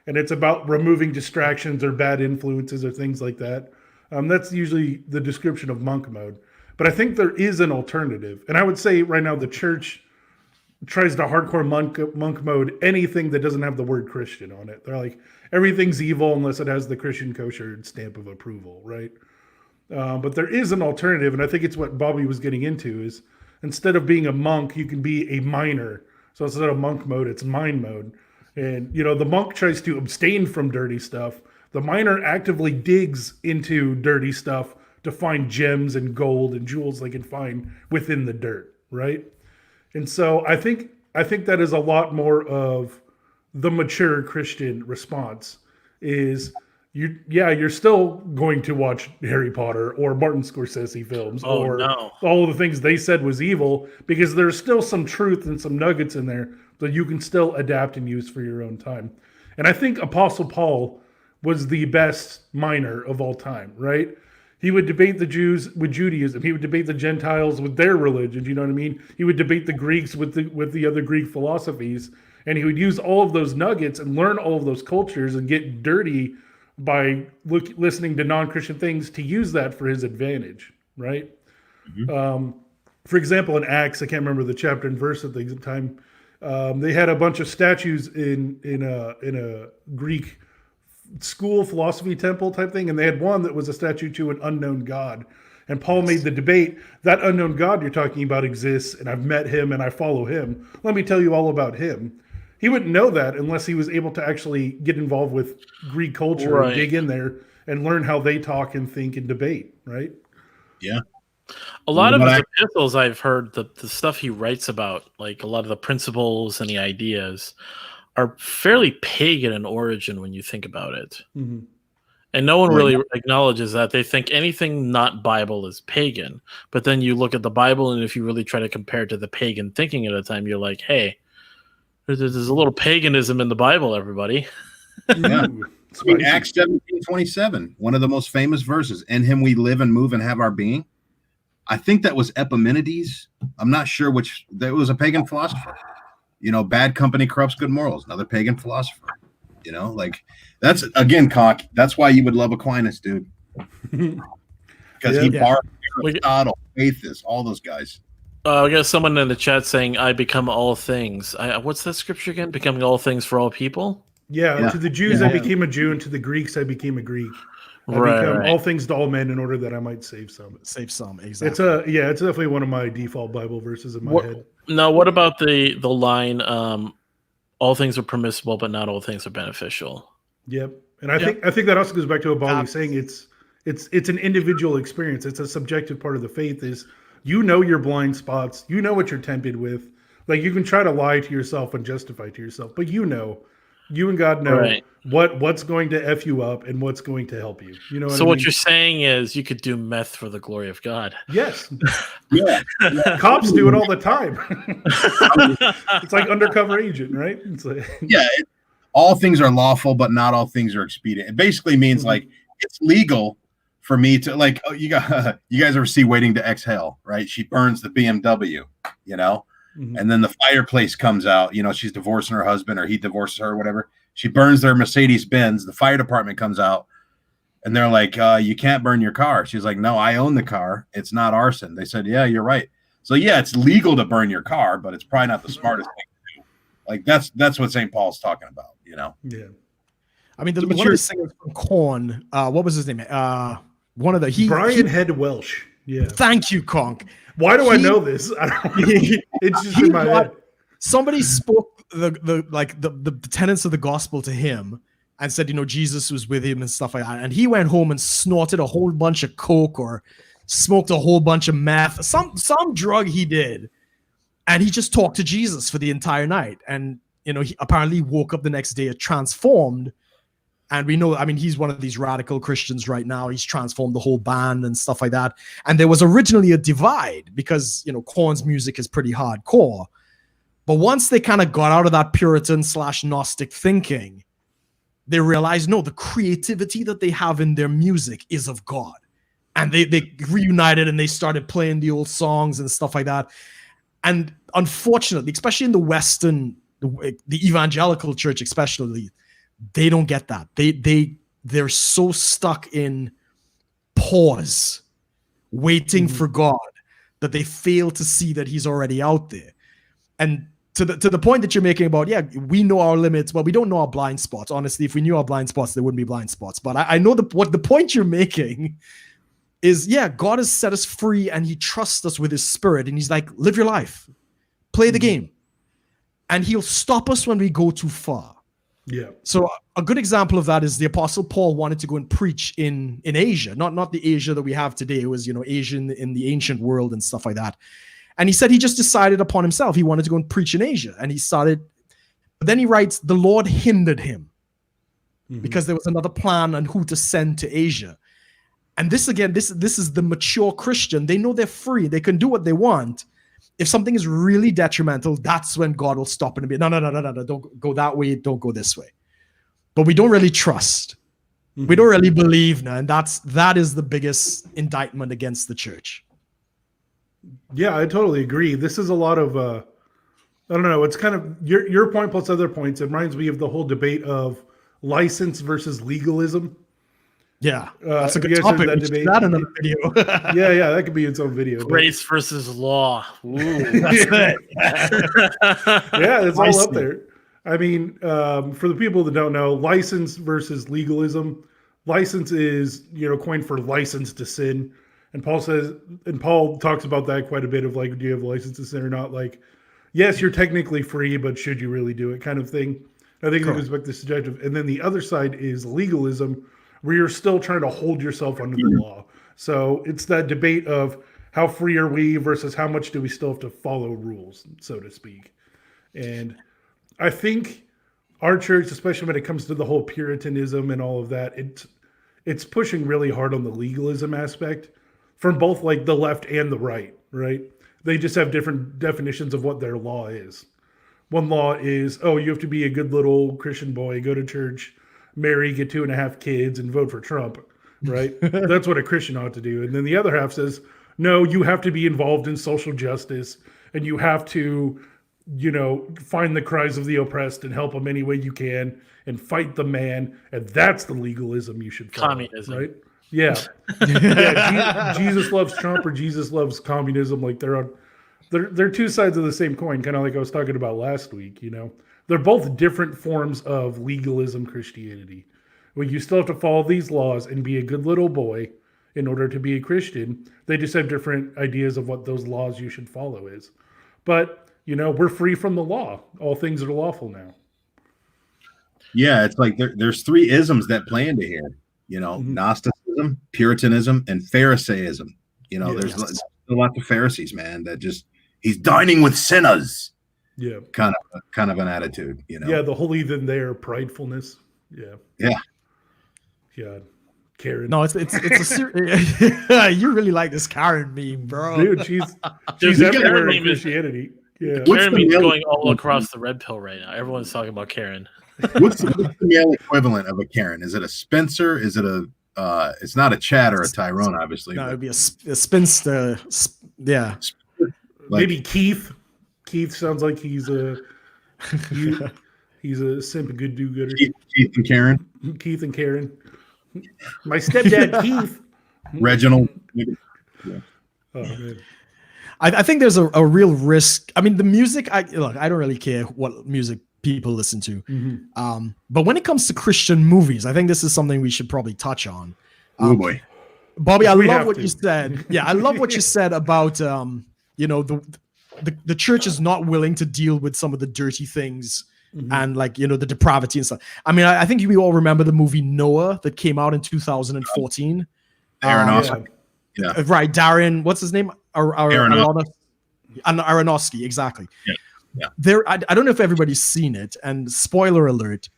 And it's about removing distractions or bad influences or things like that. That's usually the description of monk mode. But I think there is an alternative. And I would say right now the church tries to hardcore monk mode anything that doesn't have the word Christian on it. They're like, everything's evil unless it has the Christian Kosher stamp of approval, right? But there is an alternative, and I think it's what Bobby was getting into, is instead of being a monk, you can be a miner. So instead of monk mode, it's mine mode. And, you know, the monk tries to abstain from dirty stuff. The miner actively digs into dirty stuff to find gems and gold and jewels they can find within the dirt, right? And so I think that is a lot more of the mature Christian response is you're still going to watch Harry Potter or Martin Scorsese films all of the things they said was evil, because there's still some truth and some nuggets in there that you can still adapt and use for your own time. And I think Apostle Paul was the best miner of all time, right? He would debate the Jews with Judaism. He would debate the Gentiles with their religion. You know what I mean? He would debate the Greeks with the other Greek philosophies. And he would use all of those nuggets and learn all of those cultures and get dirty by listening to non-Christian things to use that for his advantage, right? Mm-hmm. For example, in Acts, I can't remember the chapter and verse at the time, they had a bunch of statues in a Greek school philosophy temple type thing, and they had one that was a statue to an unknown god. And Paul made the debate, that unknown god you're talking about exists, and I've met him and I follow him. Let me tell you all about him. He wouldn't know that unless he was able to actually get involved with Greek culture and dig in there and learn how they talk and think and debate, right? Yeah. A lot of his epistles, I've heard the stuff he writes about, like a lot of the principles and the ideas, are fairly pagan in origin when you think about it. Mm-hmm. And no one really acknowledges that. They think anything not Bible is pagan. But then you look at the Bible, and if you really try to compare it to the pagan thinking at a time, you're like, hey, there's a little paganism in the Bible, everybody. Yeah. Acts 17:27, one of the most famous verses. In him we live and move and have our being. I think that was Epimenides. I'm not sure which. That was a pagan philosopher. You know, bad company corrupts good morals. Another pagan philosopher. You know, like that's again, Conk. That's why you would love Aquinas, dude. Because he borrowed Aristotle, Atheist, all those guys. I got someone in the chat saying, "I become all things." What's that scripture again? Becoming all things for all people. Yeah. To the Jews, I became a Jew, and to the Greeks, I became a Greek. I become all things to all men in order that I might save some. Save some, exactly. It's definitely one of my default Bible verses in my head. Now, what about the line, all things are permissible, but not all things are beneficial? Yep. And I think that also goes back to what Bobby's saying. It's an individual experience. It's a subjective part of the faith is your blind spots. You know what you're tempted with. Like you can try to lie to yourself and justify to yourself, but you and God know what's going to F you up and what's going to help you. You know what I mean? What you're saying is you could do meth for the glory of God. Yes. Yeah. Cops do it all the time. It's like undercover agent, right? It's like, all things are lawful, but not all things are expedient. It basically means like it's legal for me to like, you guys ever see Waiting to Exhale, right? She burns the BMW, and then the fireplace comes out, she's divorcing her husband or he divorces her or whatever. She burns their Mercedes Benz. The fire department comes out and they're like, you can't burn your car. She's like, no, I own the car. It's not arson. They said, yeah, you're right. So it's legal to burn your car, but it's probably not the smartest thing to do. Like that's what St. Paul's talking about, Yeah. I mean, one of the singers from Korn, what was his name? Brian Head Welsh. Yeah. Thank you, Conk. Why do I know this? It's just in my head. Somebody spoke the tenets of the gospel to him and said, Jesus was with him and stuff like that. And he went home and snorted a whole bunch of coke or smoked a whole bunch of meth, some drug he did. And he just talked to Jesus for the entire night. And, he apparently woke up the next day transformed. And we know, he's one of these radical Christians right now. He's transformed the whole band and stuff like that. And there was originally a divide because, Korn's music is pretty hardcore. But once they kind of got out of that Puritan / Gnostic thinking, they realized, no, the creativity that they have in their music is of God. And they reunited and they started playing the old songs and stuff like that. And unfortunately, especially in the Western, the evangelical church especially, they don't get that. They're so stuck in pause, waiting for God, that they fail to see that he's already out there. And to the point that you're making about, we know our limits, but we don't know our blind spots. Honestly, if we knew our blind spots, there wouldn't be blind spots. But I know what the point you're making is, God has set us free and he trusts us with his spirit. And he's like, live your life, play the game. And he'll stop us when we go too far. Yeah. So a good example of that is the Apostle Paul wanted to go and preach in Asia, not the Asia that we have today. It was, Asia in the ancient world and stuff like that. And he said he just decided upon himself. He wanted to go and preach in Asia. And he started, but then he writes, the Lord hindered him because there was another plan on who to send to Asia. And this is the mature Christian. They know they're free. They can do what they want. If something is really detrimental, that's when God will stop and be, no, don't go that way, don't go this way. But we don't really trust. We don't really believe now, and that is the biggest indictment against the church. Yeah, I totally agree. This is a lot of I don't know, it's kind of your point plus other points. It reminds me of the whole debate of license versus legalism. Yeah, that's a good topic. That debate. That another video. yeah, that could be its own video. Grace versus law. Ooh, that's it. Yeah, it's all up there. I mean, for the people that don't know, license versus legalism. License is, coined for license to sin. And Paul talks about that quite a bit of like, do you have license to sin or not? Like, yes, you're technically free, but should you really do it kind of thing. I think it goes back to subjective. And then the other side is legalism, where you're still trying to hold yourself under the law. So it's that debate of how free are we versus how much do we still have to follow rules, so to speak. And I think our church, especially when it comes to the whole Puritanism and all of that, it's pushing really hard on the legalism aspect from both like the left and the right, right? They just have different definitions of what their law is. One law is, you have to be a good little Christian boy, go to church, marry, get 2.5 kids, and vote for Trump, right? That's what a Christian ought to do. And then the other half says, no, you have to be involved in social justice, and you have to, find the cries of the oppressed and help them any way you can, and fight the man. And that's the legalism you should follow, communism, right? Yeah. Jesus loves Trump or Jesus loves communism. Like they're two sides of the same coin, kind of like I was talking about last week. They're both different forms of legalism Christianity. Well, you still have to follow these laws and be a good little boy in order to be a Christian. They just have different ideas of what those laws you should follow is. But, we're free from the law. All things are lawful now. Yeah, it's like there's three isms that play into here. Gnosticism, Puritanism, and Pharisaism. There's lots of Pharisees, man, that just he's dining with sinners. Yeah, kind of an attitude. Yeah, the holy than there pridefulness. Yeah. Karen. No, it's you really like this Karen meme, bro. Dude, she's everywhere in Christianity. Yeah. Karen meme's going all across the red pill right now. Everyone's talking about Karen. What's the male equivalent of a Karen? Is it a Spencer? Is it a it's not a Chad or a Tyrone, obviously. No, it'd be a spinster. Yeah. Maybe Keith. Keith sounds like he's a simp, a good do-gooder. Keith and Karen. Keith and Karen. My stepdad Keith. Reginald. Yeah. Oh man. I think there's a real risk. I mean, the music. I don't really care what music people listen to. But when it comes to Christian movies, I think this is something we should probably touch on. Oh boy, Bobby, I love what you said. Yeah, I love what you said about the church is not willing to deal with some of the dirty things and the depravity and stuff. I mean, I think we all remember the movie Noah that came out in 2014. Aronofsky. Yeah. Right, Darren. What's his name? Aronofsky. Aronofsky, exactly. Yeah. I don't know if everybody's seen it, and spoiler alert,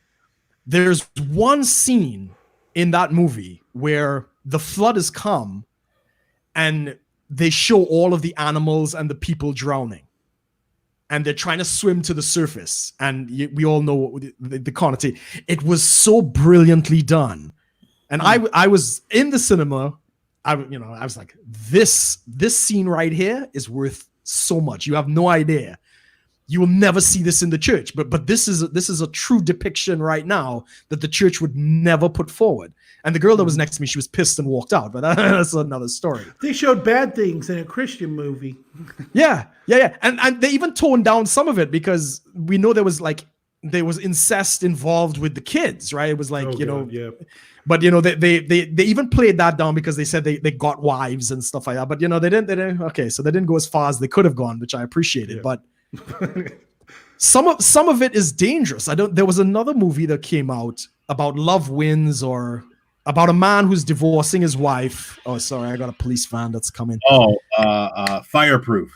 there's one scene in that movie where the flood has come and they show all of the animals and the people drowning. And they're trying to swim to the surface. And we all know what the connotation. It was so brilliantly done. And I was in the cinema. I was like, this scene right here is worth so much. You have no idea. You will never see this in the church, but this is a true depiction right now that the church would never put forward. And the girl that was next to me, she was pissed and walked out, but that's another story. They showed bad things in a Christian movie. Yeah. And they even toned down some of it because we know there was incest involved with the kids, right? It was like, yeah. But they even played that down because they said they got wives and stuff like that. But they didn't. Okay, so they didn't go as far as they could have gone, which I appreciated. Yeah. But some of it is dangerous. There was another movie that came out about Love Wins, or about a man who's divorcing his wife. Oh, sorry, I got a police van that's coming. Oh, Fireproof.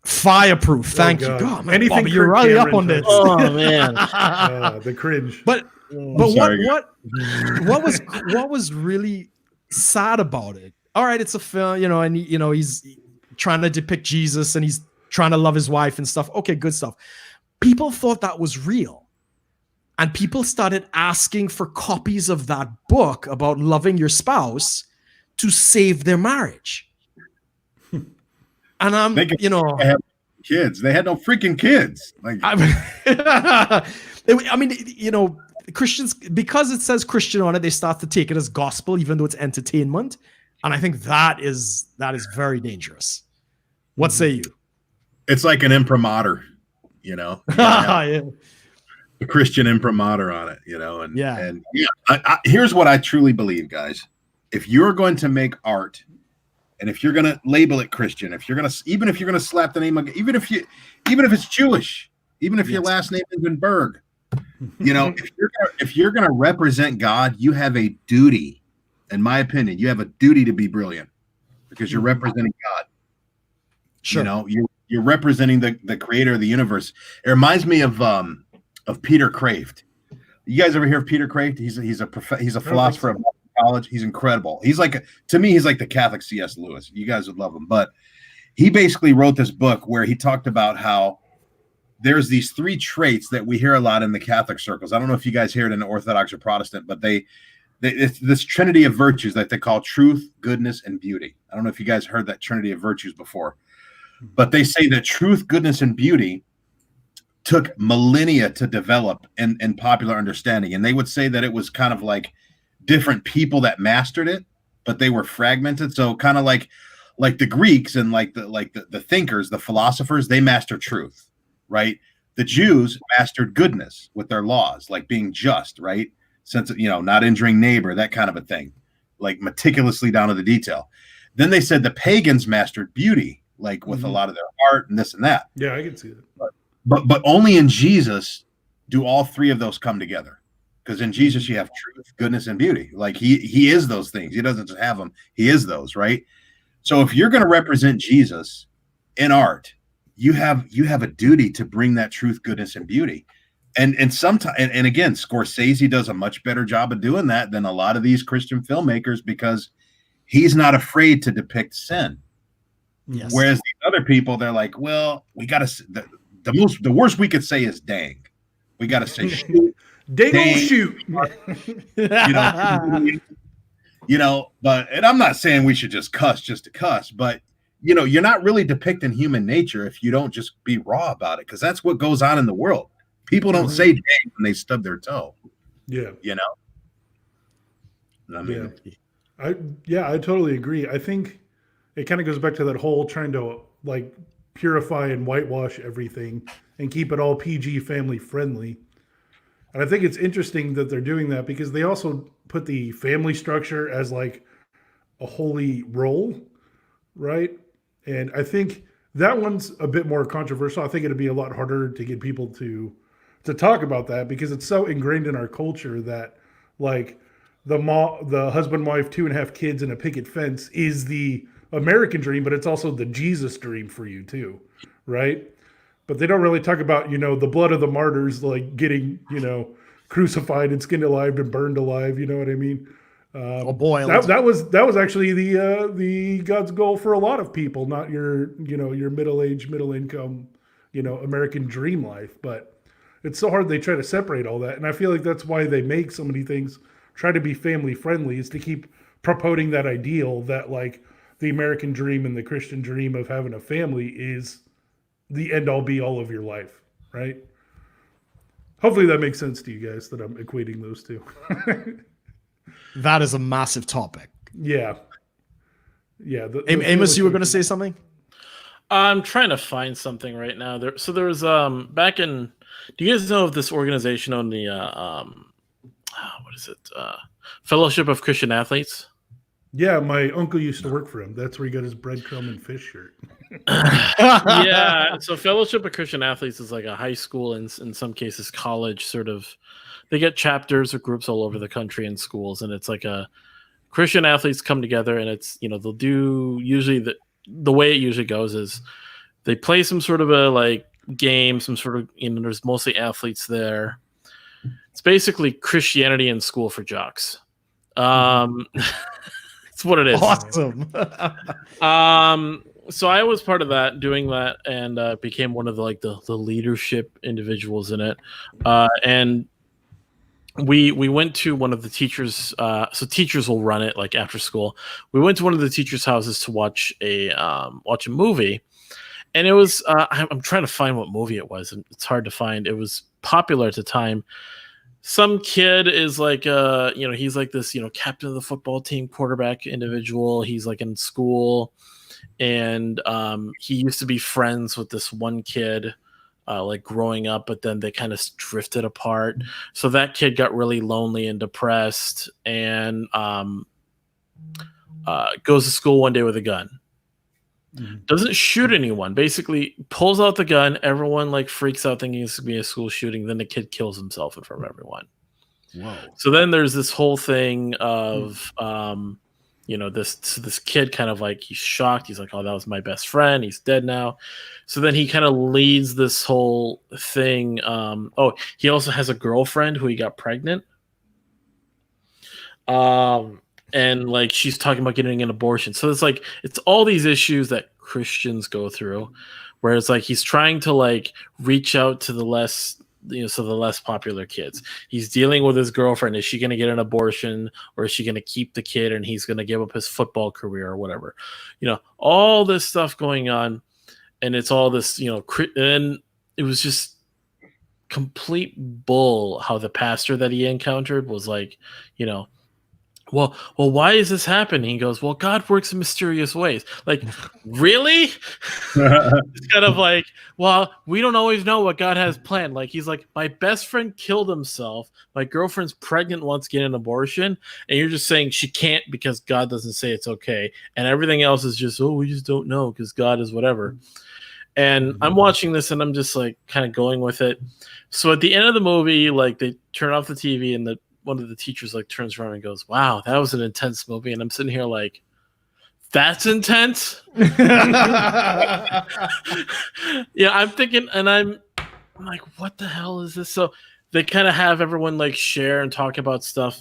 Fireproof. Thank you. God, man, anything Bobby, you're really up on this. Oh man, the cringe. But what was really sad about it? All right, it's a film, and he's trying to depict Jesus and he's trying to love his wife and stuff. Okay, good stuff. People thought that was real. And people started asking for copies of that book about loving your spouse to save their marriage. And they have kids. They had no freaking kids. Christians, because it says Christian on it, they start to take it as gospel, even though it's entertainment. And I think that is very dangerous. What say you? It's like an imprimatur, Yeah. The Christian imprimatur on it, And here's what I truly believe, guys. If you're going to make art, and if you're going to label it Christian, even if you're going to slap the name, even if it's Jewish, even if your last name is in Berg, if you're going to represent God, you have a duty. In my opinion, you have a duty to be brilliant because you're representing God. Sure. You're representing the creator of the universe. It reminds me of Peter Kraft. You guys ever hear of Peter Kraft? He's a philosopher of college. He's incredible. To me, he's like the Catholic C.S. Lewis. You guys would love him. But he basically wrote this book where he talked about how there's these three traits that we hear a lot in the Catholic circles. I don't know if you guys hear it in the Orthodox or Protestant, but it's this trinity of virtues that they call truth, goodness, and beauty. I don't know if you guys heard that trinity of virtues before, but they say that truth, goodness, and beauty took millennia to develop in popular understanding. And they would say that it was kind of like different people that mastered it, but they were fragmented. So kind of like the Greeks and like the thinkers, the philosophers, they mastered truth, right? The Jews mastered goodness with their laws, like being just, right? sense of, not injuring neighbor, that kind of a thing, like meticulously down to the detail. Then they said the pagans mastered beauty, like with a lot of their art and this and that. Yeah, I can see that. But only in Jesus do all three of those come together. Because in Jesus you have truth, goodness, and beauty. Like he is those things. He doesn't just have them. He is those, right? So if you're going to represent Jesus in art, you have a duty to bring that truth, goodness, and beauty. And sometimes, and again, Scorsese does a much better job of doing that than a lot of these Christian filmmakers, because he's not afraid to depict sin. Yes. Whereas the other people, they're like, well, we got to, the worst we could say is dang. We got to say shoot. Dang, shoot. But, and I'm not saying we should just cuss just to cuss, but you're not really depicting human nature if you don't just be raw about it, because that's what goes on in the world. People don't say dang when they stub their toe. Yeah. I mean, I totally agree. I think it kind of goes back to that whole trying to like purify and whitewash everything and keep it all PG family friendly. And I think it's interesting that they're doing that, because they also put the family structure as like a holy role, right? And I think that one's a bit more controversial. I think it'd be a lot harder to get people to talk about that, because it's so ingrained in our culture that like the husband, wife, 2.5 kids, and a picket fence is the American dream, but it's also the Jesus dream for you too, right? But they don't really talk about, the blood of the martyrs, like getting, crucified and skinned alive and burned alive. You know what I mean? Boiled. That was actually the God's goal for a lot of people, not your middle-aged, middle-income, American dream life. But it's so hard. They try to separate all that. And I feel like that's why they make so many things try to be family friendly, is to keep promoting that ideal that like the American dream and the Christian dream of having a family is the end all be all of your life. Right. Hopefully that makes sense to you guys, that I'm equating those two. That is a massive topic. Yeah. Yeah. Amos, you were going to say something? I'm trying to find something right now. There was back in. Do you guys know of this organization on the what is it? Fellowship of Christian Athletes? Yeah, my uncle used to work for him. That's where he got his breadcrumb and fish shirt. Yeah. So Fellowship of Christian Athletes is like a high school and in some cases college sort of. They get chapters or groups all over the country in schools, and it's like a Christian athletes come together, and it's they'll do usually the way it usually goes is they play some sort of a like game, some sort of there's mostly athletes there. It's basically Christianity in school for jocks. It's what it is. Awesome. So I was part of that, doing that, and became one of the leadership individuals in it. And we went to one of the teachers. So teachers will run it like after school. We went to one of the teachers' houses to watch a movie, and it was. I'm trying to find what movie it was, and it's hard to find. It was popular at the time. Some kid is like, he's like this, captain of the football team, quarterback individual. He's like in school, and he used to be friends with this one kid, like growing up, but then they kind of drifted apart. So that kid got really lonely and depressed, and goes to school one day with a gun. Doesn't shoot anyone, basically pulls out the gun. Everyone like freaks out thinking it's going to be a school shooting. Then the kid kills himself in front of everyone. Whoa. So then there's this whole thing of, this kid kind of like, he's shocked. He's like, oh, that was my best friend. He's dead now. So then he kind of leads this whole thing. He also has a girlfriend who he got pregnant. And like she's talking about getting an abortion. So it's like it's all these issues that Christians go through, where it's like he's trying to like reach out to the less popular kids. He's dealing with his girlfriend. Is she going to get an abortion, or is she going to keep the kid and he's going to give up his football career or whatever? All this stuff going on, and it's all this, and it was just complete bull how the pastor that he encountered was like, well, why is this happening? He goes, well, God works in mysterious ways. Like, really? It's kind of like, well, we don't always know what God has planned. Like, he's like, my best friend killed himself. My girlfriend's pregnant, wants to get an abortion. And you're just saying she can't because God doesn't say it's okay. And everything else is just, oh, we just don't know because God is whatever. And I'm watching this and I'm just like kind of going with it. So at the end of the movie, like they turn off the TV and one of the teachers like turns around and goes, wow, that was an intense movie. And I'm sitting here like, that's intense. Yeah, I'm thinking, and I'm like, what the hell is this? So they kind of have everyone like share and talk about stuff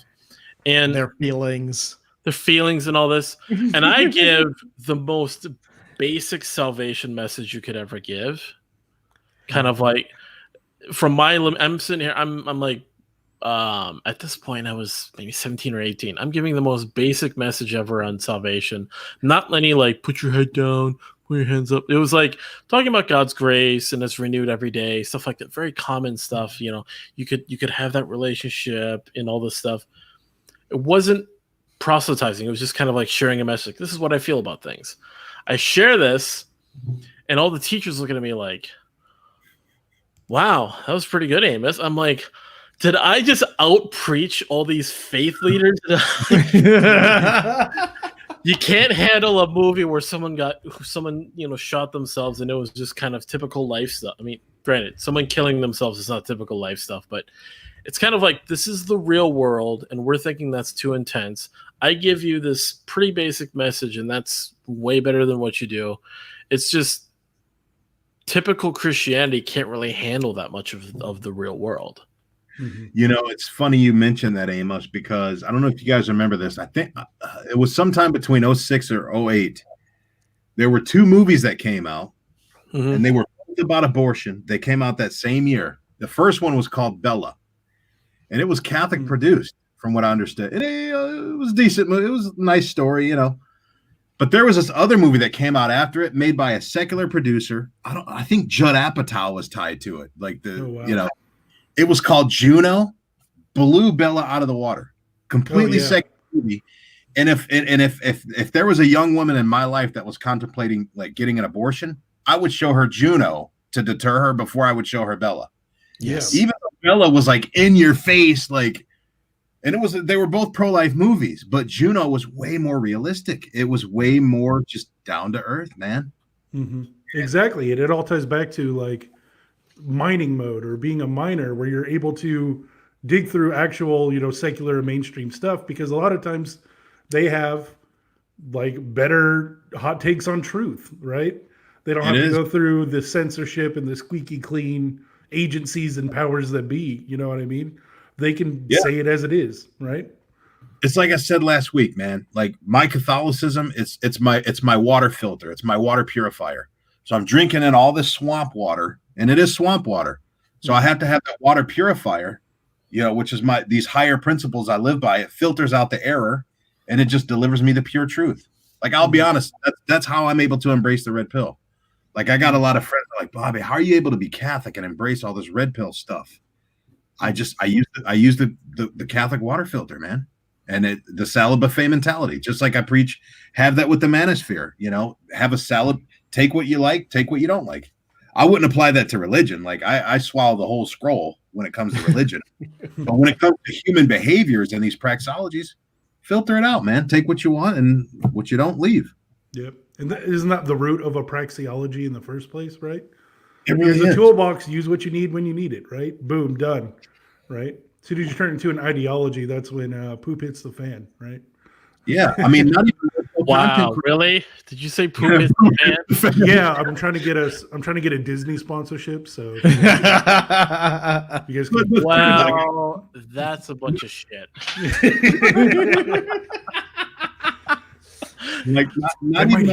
and their feelings and all this. And I give the most basic salvation message you could ever give. Kind of like from I'm sitting here, I'm like, at this point I was maybe 17 or 18. I'm giving the most basic message ever on salvation. Not any like put your head down, put your hands up. It was like talking about God's grace and it's renewed every day, stuff like that. Very common stuff. You know, you could have that relationship and all this stuff. It wasn't proselytizing. It was just kind of like sharing a message. This is what I feel about things. I share this and all the teachers looking at me like, wow, that was pretty good, Amos. I'm like, did I just out preach all these faith leaders? You can't handle a movie where someone shot themselves and it was just kind of typical life stuff. I mean, granted, someone killing themselves is not typical life stuff, but it's kind of like this is the real world and we're thinking that's too intense. I give you this pretty basic message and that's way better than what you do. It's just typical Christianity can't really handle that much of the real world. You know, it's funny you mentioned that, Amos, because I don't know if you guys remember this. I think it was sometime between 06 or 08. There were two movies that came out, and they were both about abortion. They came out that same year. The first one was called Bella, and it was Catholic produced, from what I understood. It was a decent movie. It was a nice story, you know. But there was this other movie that came out after it, made by a secular producer. I think Judd Apatow was tied to it. Like you know. It was called Juno, blew Bella out of the water. Completely secular movie. And if there was a young woman in my life that was contemplating like getting an abortion, I would show her Juno to deter her before I would show her Bella. Yes. Even though Bella was like in your face, like, and they were both pro-life movies, but Juno was way more realistic. It was way more just down to earth, man. Mm-hmm. Exactly. And it all ties back to like mining mode or being a miner where you're able to dig through actual, secular mainstream stuff, because a lot of times they have like better hot takes on truth, right? They don't have to go through the censorship and the squeaky clean agencies and powers that be. You know what I mean? They can say it as it is, right? It's like I said last week, man. Like my Catholicism, it's my water filter. It's my water purifier. So I'm drinking in all this swamp water, and it is swamp water. So I have to have that water purifier, which is these higher principles I live by. It filters out the error, and it just delivers me the pure truth. Like, I'll be honest, that's how I'm able to embrace the red pill. Like, I got a lot of friends that are like, Bobby, how are you able to be Catholic and embrace all this red pill stuff? I use the Catholic water filter, man. And the salad buffet mentality, just like I preach, have that with the manosphere, have a salad, take what you like, take what you don't like. I wouldn't apply that to religion. Like I swallow the whole scroll when it comes to religion, but when it comes to human behaviors and these praxeologies, filter it out, man. Take what you want and what you don't, leave. Yep. And isn't that the root of a praxeology in the first place, right? It really is. A toolbox, use what you need when you need it, right? Boom, done, right? As soon as you turn into an ideology, that's when poop hits the fan, right? Yeah, I mean, not even wow, really? Did you say poop hits the fan? Yeah, I'm trying to get a Disney sponsorship, so you guys can. Wow, that's a bunch of shit. Like not even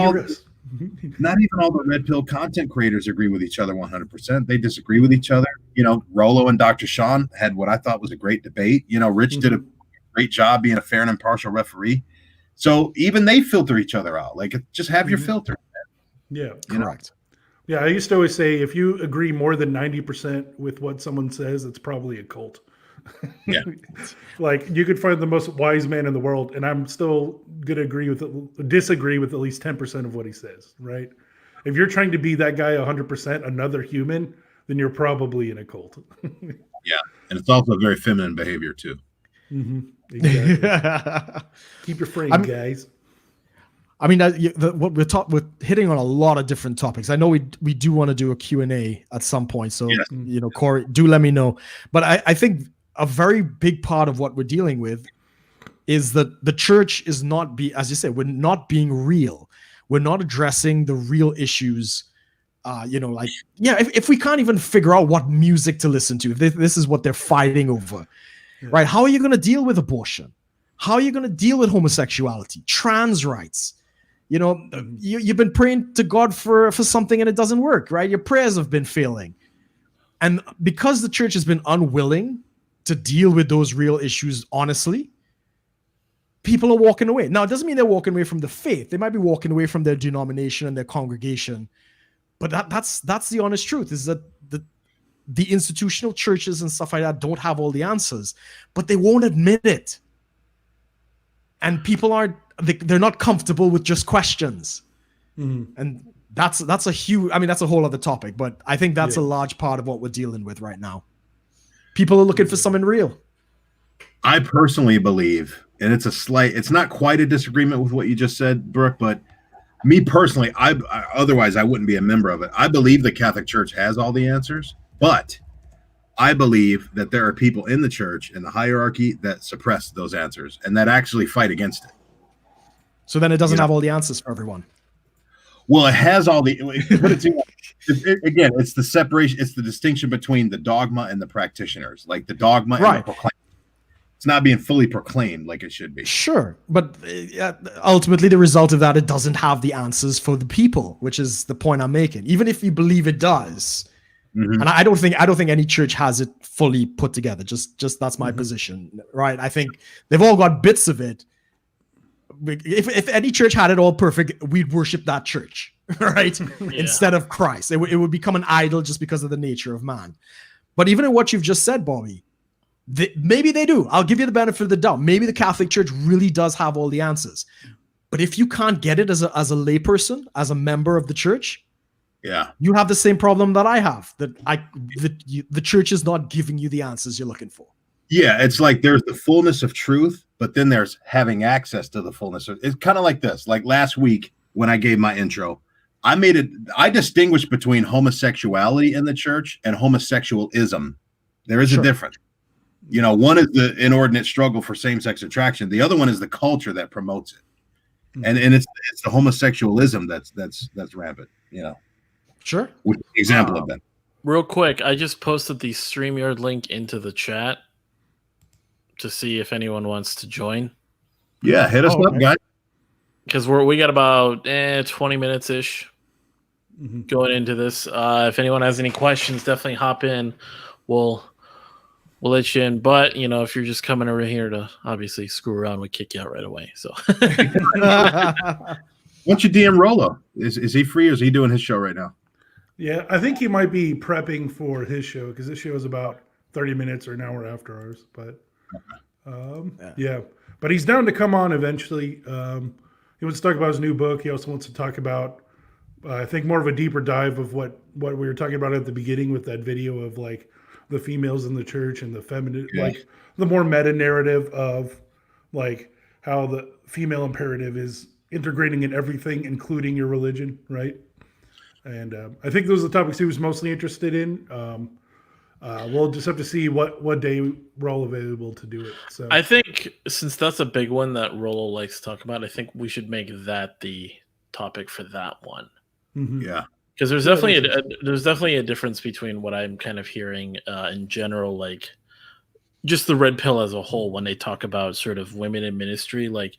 all the red pill content creators agree with each other 100%. They disagree with each other. Rollo and Dr. Sean had what I thought was a great debate. Rich did a great job being a fair and impartial referee. So even they filter each other out. Like, just have your filter. Yeah, correct. Yeah, I used to always say if you agree more than 90% with what someone says, it's probably a cult. Yeah. Like you could find the most wise man in the world, and I'm still gonna disagree with at least 10% of what he says. Right? If you're trying to be that guy 100%, another human, then you're probably in a cult. Yeah, and it's also very feminine behavior too. Exactly. Keep your frame, guys. I mean, what we're hitting on a lot of different topics. I know we do want to do a Q&A at some point. So, Yes. Corey, do let me know. But I think a very big part of what we're dealing with is that the church is not as you said, we're not being real. We're not addressing the real issues. If we can't even figure out what music to listen to, if this is what they're fighting over, right? How are you going to deal with abortion? How are you going to deal with homosexuality, trans rights? You've been praying to God for something and it doesn't work, right? Your prayers have been failing. And because the church has been unwilling to deal with those real issues honestly, people are walking away. Now, it doesn't mean they're walking away from the faith. They might be walking away from their denomination and their congregation. But that's the honest truth, is that the institutional churches and stuff like that don't have all the answers, but they won't admit it. And people they're not comfortable with just questions. Mm-hmm. And that's a whole other topic, but I think that's a large part of what we're dealing with right now. People are looking for something real. I personally believe, and it's not quite a disagreement with what you just said, Brook, but me personally, otherwise I wouldn't be a member of it. I believe the Catholic Church has all the answers, but I believe that there are people in the church, in the hierarchy, that suppress those answers and that actually fight against it. So then it doesn't have all the answers for everyone. Well, it has all the. Again, it's the separation. It's the distinction between the dogma and the practitioners. Like the dogma, and the it's not being fully proclaimed like it should be. Sure, but ultimately, the result of that, it doesn't have the answers for the people, which is the point I'm making. Even if you believe it does, and I don't think any church has it fully put together. Just that's my position, right? I think they've all got bits of it. If any church had it all perfect, we'd worship that church, right? Instead of Christ. It would become an idol just because of the nature of man. But even in what you've just said, Bobby, maybe they do. I'll give you the benefit of the doubt. Maybe the Catholic Church really does have all the answers. But if you can't get it as a layperson, as a member of the church, you have the same problem that I have, that the church is not giving you the answers you're looking for. Yeah, it's like there's the fullness of truth, but then there's having access to the fullness of. It's kind of like this. Like last week when I gave my intro, I distinguished between homosexuality in the church and homosexualism. There is a difference. One is the inordinate struggle for same-sex attraction. The other one is the culture that promotes it, and it's the homosexualism that's rampant. Sure. Which is an example of that. Real quick, I just posted the StreamYard link into the chat to see if anyone wants to join. Yeah, hit us up, guys. Because we got about 20 minutes ish going into this. If anyone has any questions, definitely hop in. We'll let you in. But if you're just coming over here to obviously screw around, we kick you out right away. So why don't you DM Rolo? Is he free or is he doing his show right now? Yeah, I think he might be prepping for his show because this show is about 30 minutes or an hour after ours. But but he's down to come on eventually. He wants to talk about his new book. He also wants to talk about, I think, more of a deeper dive of what we were talking about at the beginning with that video of like the females in the church and the feminine, like the more meta narrative of like how the female imperative is integrating in everything, including your religion, right? And I think those are the topics he was mostly interested in. We'll just have to see what day we're all available to do it. So I think since that's a big one that Rolo likes to talk about, I think we should make that the topic for that one. Yeah, because there's definitely a difference between what I'm kind of hearing in general, like just the red pill as a whole, when they talk about sort of women in ministry. Like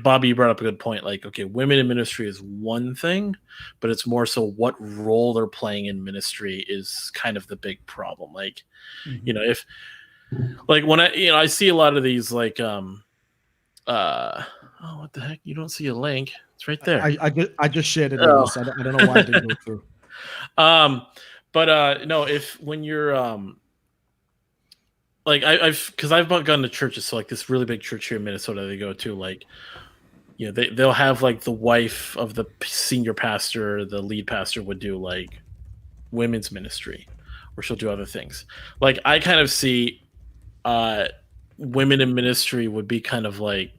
Bobby, you brought up a good point. Like, okay, women in ministry is one thing, but it's more so what role they're playing in ministry is kind of the big problem. Like, if like when I see a lot of these like, what the heck? You don't see a link. It's right there. I just shared it. I don't know why it didn't go through. But no, when you're like I've gone to churches, so like this really big church here in Minnesota they go to, like, you know, they'll have like the wife of the senior pastor, the lead pastor would do like women's ministry, or she'll do other things. Like I kind of see women in ministry would be kind of like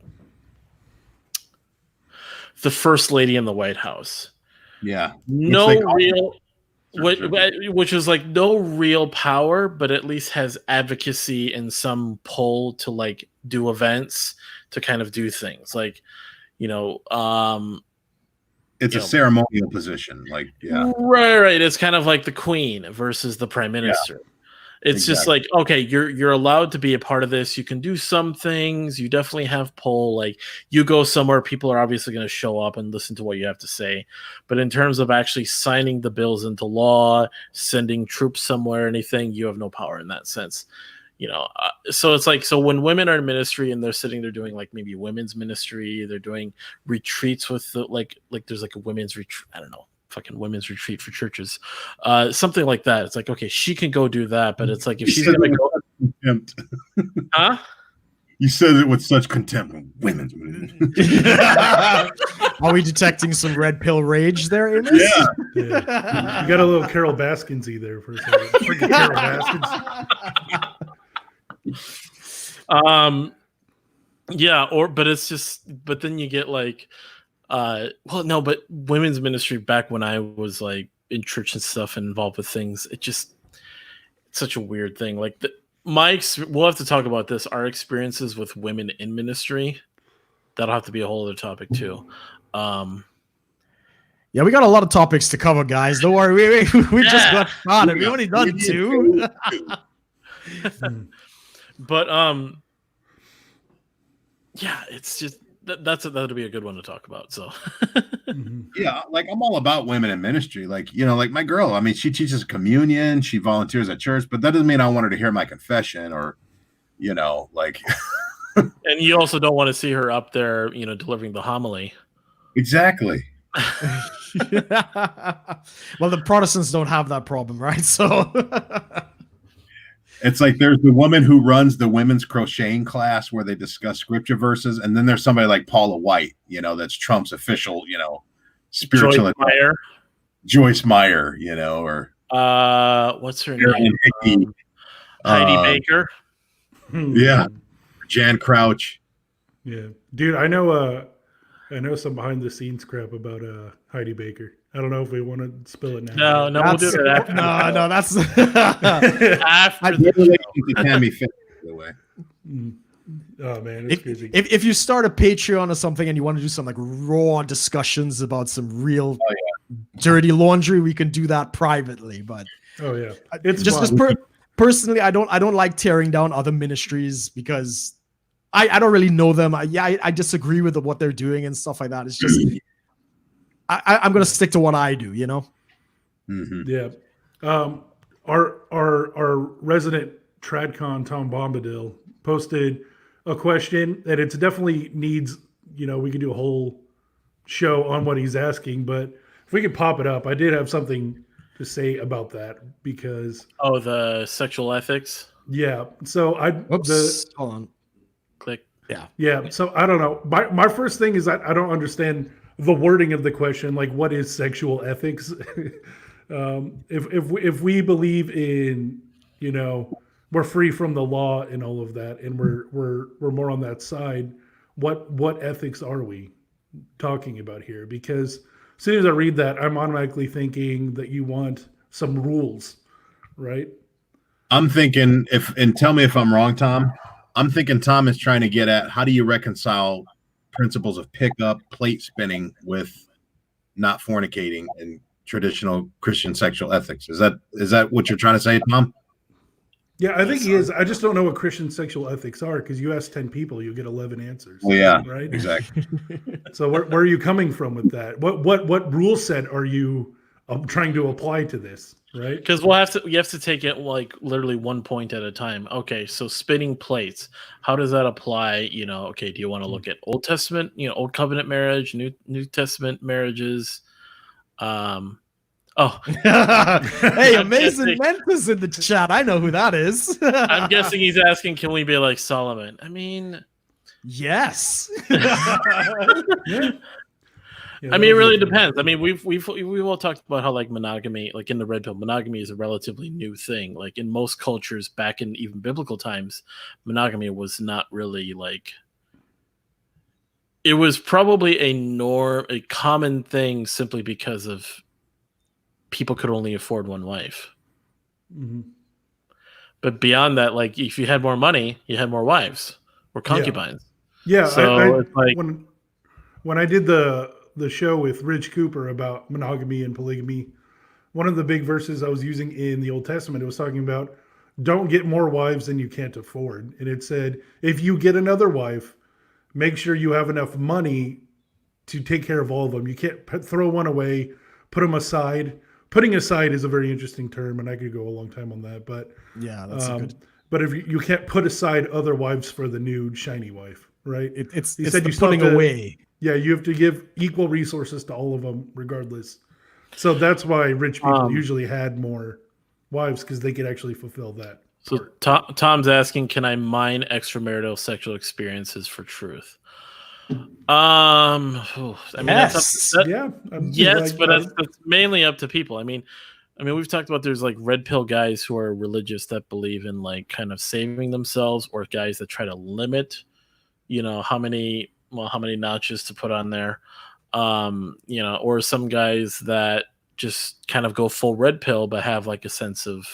the first lady in the White House. Yeah. No real, which is like no real power, but at least has advocacy and some pull to like do events, to kind of do things like, you know, it's a ceremonial position. Like, yeah. Right. It's kind of like the queen versus the prime minister. Yeah. It's just like, okay, you're allowed to be a part of this. You can do some things. You definitely have pull. Like you go somewhere, people are obviously going to show up and listen to what you have to say. But in terms of actually signing the bills into law, sending troops somewhere, anything, you have no power in that sense. You know, so it's like, so when women are in ministry and they're sitting there doing like maybe women's ministry, they're doing retreats with the, like there's like a women's retreat. I don't know. Fucking women's retreat for churches, something like that. It's like, okay, she can go do that, but it's like if she's gonna go, huh? You said it with such contempt. Women's. Are we detecting some red pill rage there, Amos? Yeah. You got a little Carol Baskinsy there for a second. Freaking Carol Baskins. Yeah, but it's just, but then you get like. Well, no, but women's ministry back when I was like in church and stuff and involved with things, it's such a weird thing. Like we'll have to talk about this. Our experiences with women in ministry, that'll have to be a whole other topic too. Yeah, we got a lot of topics to cover, guys. Don't worry, we just got started. We only done 2. But yeah, it's just. That'll be a good one to talk about. So, yeah, like I'm all about women in ministry. Like, you know, like my girl, I mean, she teaches communion, she volunteers at church, but that doesn't mean I want her to hear my confession or, you know, like. And you also don't want to see her up there, you know, delivering the homily. Exactly. Well, the Protestants don't have that problem, right? So. It's like there's the woman who runs the women's crocheting class where they discuss scripture verses, and then there's somebody like Paula White, you know, that's Trump's official, you know, spiritual Joyce Meyer, you know, or what's her name? Heidi Baker. Yeah, Jan Crouch. Yeah, dude, I know some behind the scenes crap about Heidi Baker. I don't know if we want to spill it now. No, we'll do that after. No, that's after the Tammy Faye, by the way. Oh man, it's crazy. If you start a Patreon or something and you want to do some like raw discussions about some real dirty laundry, we can do that privately. But it's just personally, I don't like tearing down other ministries because I don't really know them. I disagree with what they're doing and stuff like that. It's just. I'm going to stick to what I do, you know? Mm-hmm. Yeah. Our resident TradCon, Tom Bombadil, posted a question that it definitely needs, you know, we could do a whole show on what he's asking, but if we could pop it up, I did have something to say about that because... Oh, the sexual ethics? Yeah. So hold on. Click. Yeah. Yeah. So I don't know. My first thing is I don't understand the wording of the question, like what is sexual ethics? If we believe in, you know, we're free from the law and all of that, and we're more on that side, what ethics are we talking about here? Because as soon as I read that, I'm automatically thinking that you want some rules, right? I'm thinking and tell me if I'm wrong, Tom. I'm thinking Tom is trying to get at how do you reconcile principles of pickup, plate spinning with not fornicating and traditional Christian sexual ethics. Is that what you're trying to say, Tom? Yeah, I think he is. I just don't know what Christian sexual ethics are because you ask 10 people, you get 11 answers. Well, yeah, right. Exactly. So where are you coming from with that? What rule set are you trying to apply to this? Right. Because you have to take it like literally one point at a time. Okay, so spinning plates, how does that apply? You know, okay, do you want to look at Old Testament, you know, Old Covenant marriage, New Testament marriages? Oh, Hey, I'm Amazing guessing- Memphis in the chat. I know who that is. I'm guessing he's asking, can we be like Solomon? I mean, Yes. Yeah. Yeah, I mean, it that'll be really fun. depends. I mean, we've all talked about how like monogamy, like in the red pill, monogamy is a relatively new thing. Like in most cultures, back in even biblical times, monogamy was not really like. It was probably a common thing, simply because of people could only afford one wife. Mhm. But beyond that, like if you had more money, you had more wives or concubines. Yeah, So it's like, when I did the show with Rich Cooper about monogamy and polygamy, one of the big verses I was using in the Old Testament, it was talking about don't get more wives than you can't afford. And it said, if you get another wife, make sure you have enough money to take care of all of them. You can't throw one away, put them aside. Putting aside is a very interesting term, and I could go a long time on that. But Yeah, that's a good. but if you can't put aside other wives for the new shiny wife, right? It's He it's said the you still putting have to- away. Yeah, you have to give equal resources to all of them, regardless. So that's why rich people usually had more wives, because they could actually fulfill that. so Tom's asking, can I mine extramarital sexual experiences for truth? I mean, Yes. Yeah. yes, but that's mainly up to people. I mean, we've talked about there's like red pill guys who are religious that believe in like kind of saving themselves, or guys that try to limit, how many notches to put on there, or some guys that just kind of go full red pill but have like a sense of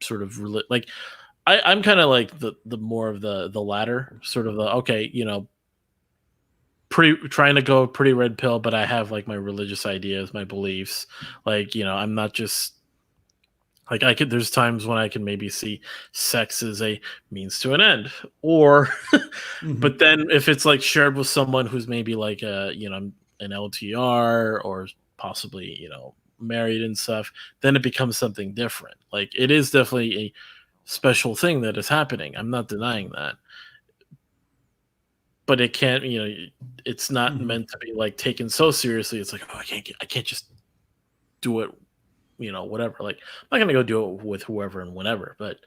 sort of like I'm kind of like the more of the latter, sort of the okay, trying to go pretty red pill, but I have like my religious ideas, my beliefs. Like, I'm not just like there's times when I can maybe see sex as a means to an end, or, but then if it's like shared with someone who's maybe like an LTR, or possibly, married and stuff, then it becomes something different. Like it is definitely a special thing that is happening. I'm not denying that. But it can't, it's not meant to be like taken so seriously. It's like, oh, I can't just do it, whatever. Like I'm not gonna go do it with whoever and whenever. But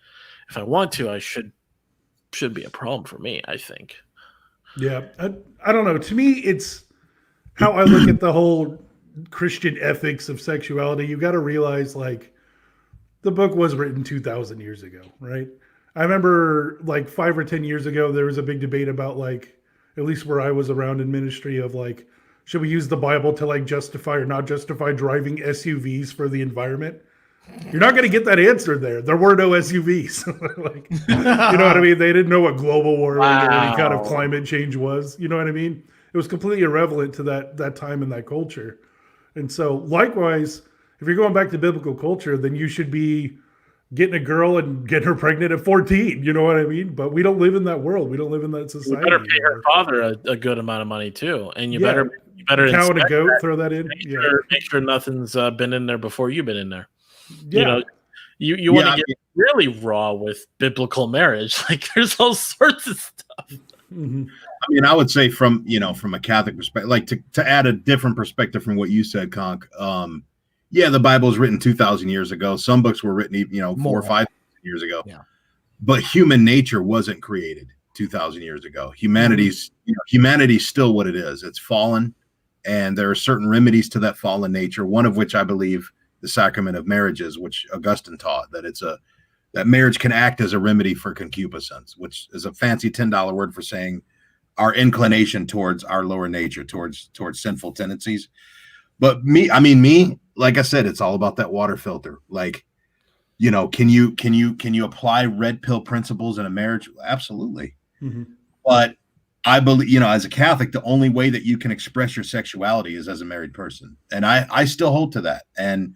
if I want to, I should be a problem for me, I think. Yeah, I don't know. To me, it's how I look at the whole Christian ethics of sexuality. You got to realize, like, the book was written 2,000 years ago, right? I remember like 5 or 10 years ago, there was a big debate about, like, at least where I was around in ministry, of like, should we use the Bible to like justify or not justify driving SUVs for the environment? You're not going to get that answer there. There were no SUVs. Like, you know what I mean? They didn't know what global warming or any kind of climate change was. You know what I mean? It was completely irrelevant to that time and that culture. And so likewise, if you're going back to biblical culture, then you should be getting a girl and getting her pregnant at 14. You know what I mean? But we don't live in that world. We don't live in that society. You better pay her father a good amount of money too. And you better cow and a goat, that. throw that in. Make sure nothing's been in there before you've been in there. Yeah. You want to get really raw with biblical marriage. Like there's all sorts of stuff. Mm-hmm. I mean, I would say from a Catholic perspective, like to add a different perspective from what you said, Conk. Yeah, the Bible was written 2,000 years ago. Some books were written, 4 or 5 years ago. Yeah. But human nature wasn't created 2,000 years ago. Humanity's still what it is. It's fallen, and there are certain remedies to that fallen nature. One of which I believe the sacrament of marriage is, which Augustine taught, that marriage can act as a remedy for concupiscence, which is a fancy $10 word for saying our inclination towards our lower nature, towards sinful tendencies. But me, like I said, it's all about that water filter. Like, can you apply red pill principles in a marriage? Absolutely. Mm-hmm. But I believe, as a Catholic, the only way that you can express your sexuality is as a married person. And I still hold to that. And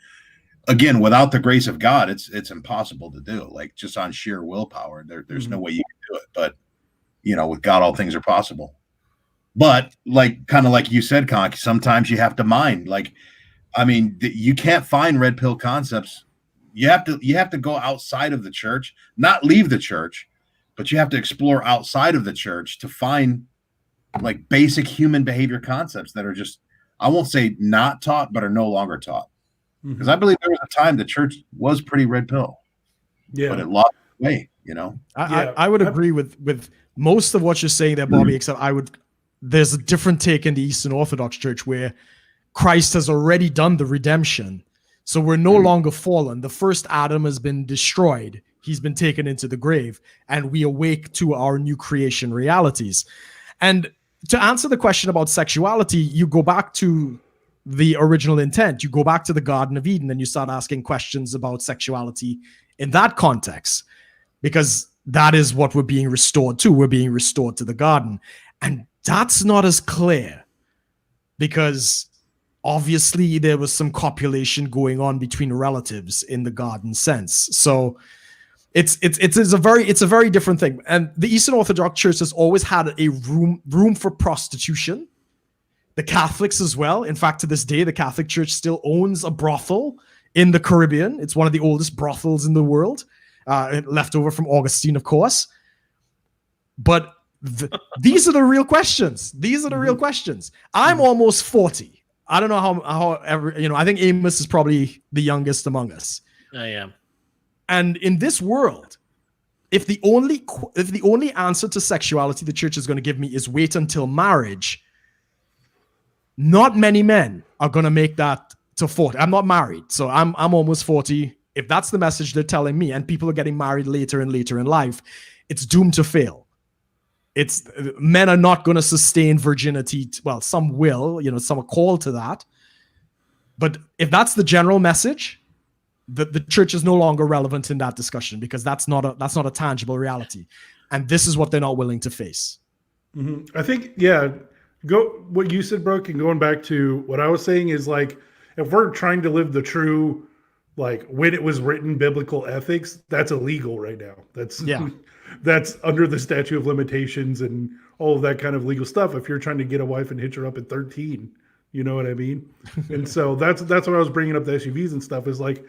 again, without the grace of God, it's impossible to do. Like just on sheer willpower, there's no way you can do it. But, with God, all things are possible. But kind of like you said, Conk, sometimes you have to mind. Like, you can't find red pill concepts. You have to go outside of the church, not leave the church, but you have to explore outside of the church to find like basic human behavior concepts that are just, I won't say not taught, but are no longer taught. Because I believe there was a time the church was pretty red pill, but it lost its way, you know? I would agree with most of what you're saying there, Bobby, except there's a different take in the Eastern Orthodox Church where Christ has already done the redemption. So we're no longer fallen. The first Adam has been destroyed. He's been taken into the grave, and we awake to our new creation realities. And to answer the question about sexuality, you go back to the original intent. You go back to the Garden of Eden and you start asking questions about sexuality in that context, because that is what we're being restored to. We're being restored to the garden. And that's not as clear because obviously there was some copulation going on between relatives in the garden sense. So it's a very different thing. And the Eastern Orthodox Church has always had a room for prostitution. The Catholics as well. In fact, to this day, the Catholic Church still owns a brothel in the Caribbean. It's one of the oldest brothels in the world, left over from Augustine, of course. But these are the real questions. These are the real questions. I'm almost 40. I don't know I think Amos is probably the youngest among us. I am. And in this world, if the only answer to sexuality the church is going to give me is wait until marriage, not many men are going to make that to 40. I'm not married, so I'm almost 40. If that's the message they're telling me, and people are getting married later and later in life, it's doomed to fail. Men are not going to sustain virginity. Well, some will, some are called to that. But if that's the general message, the church is no longer relevant in that discussion because that's not a tangible reality. And this is what they're not willing to face. Mm-hmm. I think, what you said, Brook, and going back to what I was saying is like, if we're trying to live the true, like when it was written biblical ethics, that's illegal right now. That's under the statute of limitations and all of that kind of legal stuff. If you're trying to get a wife and hitch her up at 13, you know what I mean? And so that's what I was bringing up the SUVs and stuff is like,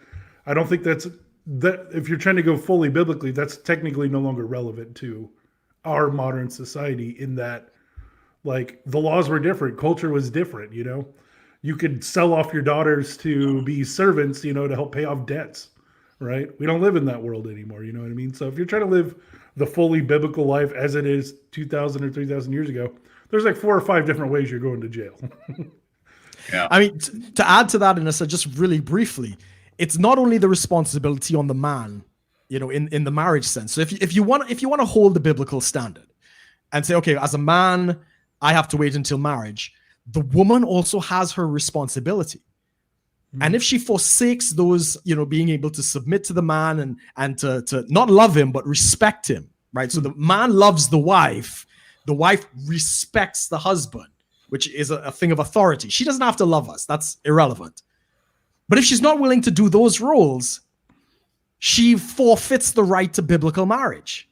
I don't think that if you're trying to go fully biblically, that's technically no longer relevant to our modern society in that, like, the laws were different. Culture was different, You could sell off your daughters to be servants, to help pay off debts, right? We don't live in that world anymore, you know what I mean? So if you're trying to live the fully biblical life as it is 2,000 or 3,000 years ago, there's like 4 or 5 different ways you're going to jail. Yeah. I mean, to add to that, Inessa, just really briefly, it's not only the responsibility on the man, in the marriage sense. So if you want to hold the biblical standard and say, okay, as a man, I have to wait until marriage, the woman also has her responsibility. And if she forsakes those, being able to submit to the man and to not love him, but respect him, right? So the man loves the wife respects the husband, which is a thing of authority. She doesn't have to love us. That's irrelevant. But if she's not willing to do those roles, she forfeits the right to biblical marriage.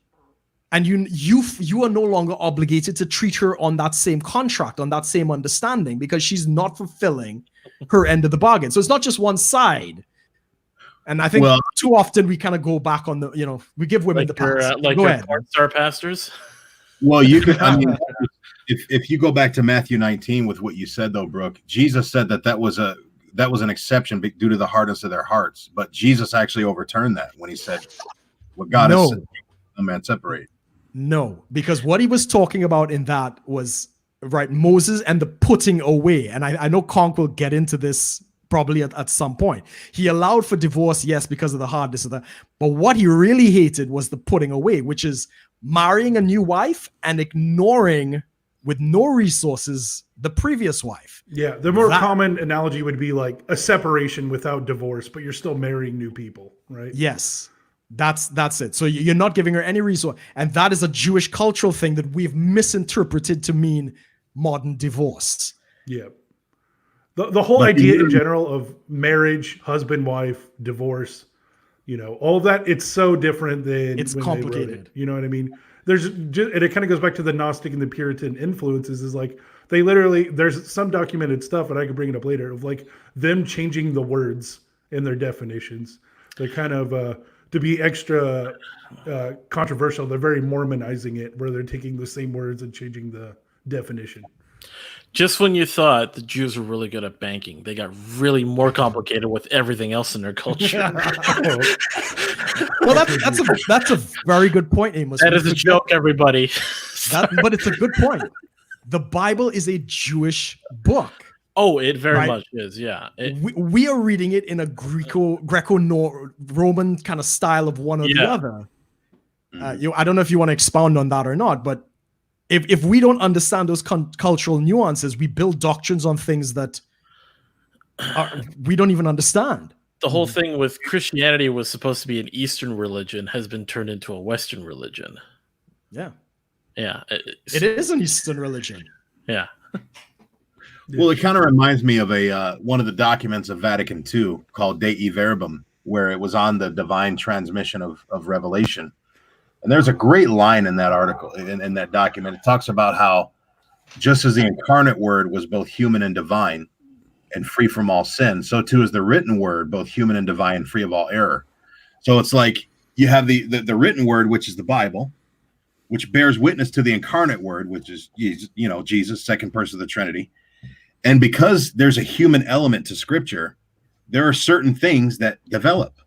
And you are no longer obligated to treat her on that same contract, on that same understanding, because she's not fulfilling her end of the bargain. So it's not just one side. And I think too often we kind of go back on we give women the pass. Go ahead. Star pastors. Well, you could. I mean, if you go back to Matthew 19 with what you said, though, Brook, Jesus said that was an exception due to the hardness of their hearts. But Jesus actually overturned that when he said, "What God has said, no man separate." No, because what he was talking about in that was, right, Moses and the putting away. And I know Conk will get into this probably at some point. He allowed for divorce, yes, because of the hardness of that. But what he really hated was the putting away, which is marrying a new wife and ignoring, with no resources, the previous wife. Yeah, the more common analogy would be like a separation without divorce, but you're still marrying new people, right? Yes. That's it. So you're not giving her any resource. And that is a Jewish cultural thing that we've misinterpreted to mean modern divorce. Yeah. The whole idea in general of marriage, husband, wife, divorce, all of that, it's so different than it's when complicated. They wrote it. You know what I mean? And it kind of goes back to the Gnostic and the Puritan influences is like, there's some documented stuff, and I could bring it up later, of like them changing the words in their definitions. They're kind of, to be extra controversial, they're very Mormonizing it, where they're taking the same words and changing the definition. Just when you thought the Jews were really good at banking, they got really more complicated with everything else in their culture. Well, that's a very good point, Amos. That is a joke, everybody. But it's a good point. The Bible is a Jewish book. Oh, it very much is, yeah. We are reading it in a Greco-Roman kind of style of one or the other. I don't know if you want to expound on that or not, but if we don't understand those cultural nuances, we build doctrines on things that we don't even understand. The whole thing with Christianity was supposed to be an Eastern religion has been turned into a Western religion. Yeah. Yeah. It is an Eastern religion. Yeah. Well, it kind of reminds me of one of the documents of Vatican II called Dei Verbum, where it was on the divine transmission of Revelation. And there's a great line in that article, in that document. It talks about how just as the incarnate word was both human and divine and free from all sin, so too is the written word, both human and divine, free of all error. So it's like you have the written word, which is the Bible, which bears witness to the incarnate word, which is, Jesus, second person of the Trinity. And because there's a human element to Scripture, there are certain things that develop.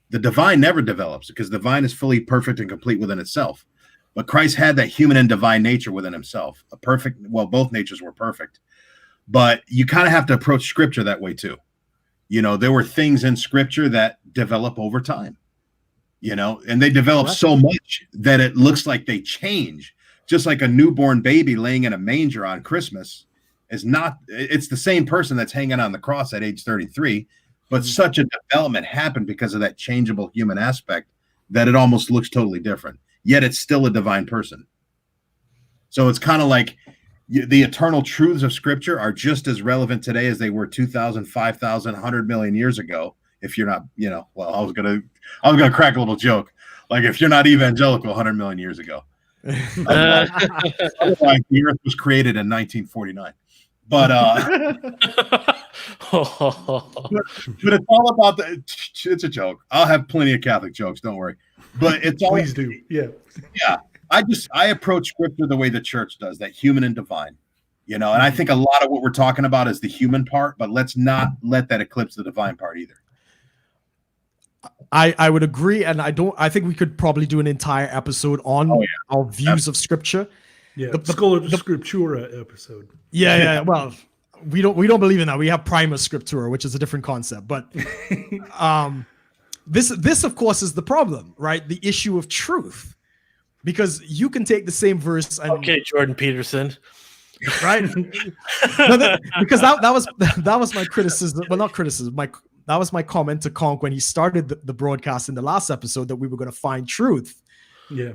The divine never develops because the divine is fully perfect and complete within itself. But Christ had that human and divine nature within himself. Both natures were perfect. But you kind of have to approach Scripture that way too. There were things in Scripture that develop over time, and they develop so much that it looks like they change. Just like a newborn baby laying in a manger on Christmas it's the same person that's hanging on the cross at age 33. But such a development happened because of that changeable human aspect that it almost looks totally different. Yet it's still a divine person. So it's kind of like the eternal truths of Scripture are just as relevant today as they were 2,000, 5,000, 100 million years ago. If you're not, I was gonna crack a little joke. Like if you're not evangelical 100 million years ago. Otherwise, the earth was created in 1949. But it's all about it's a joke. I'll have plenty of Catholic jokes, don't worry. But it's all please do. Yeah. I approach Scripture the way the church does, that human and divine. And I think a lot of what we're talking about is the human part, but let's not let that eclipse the divine part either. I would agree, and I think we could probably do an entire episode on our views of Scripture. Yeah, the Schola Scriptura episode. Yeah. Well, we don't believe in that. We have Prima Scriptura, which is a different concept. But this of course is the problem, right? The issue of truth, because you can take the same verse. And, okay, Jordan Peterson. Right? Because that was my criticism. Well, not criticism. That was my comment to Conk when he started the broadcast in the last episode that we were going to find truth. Yeah.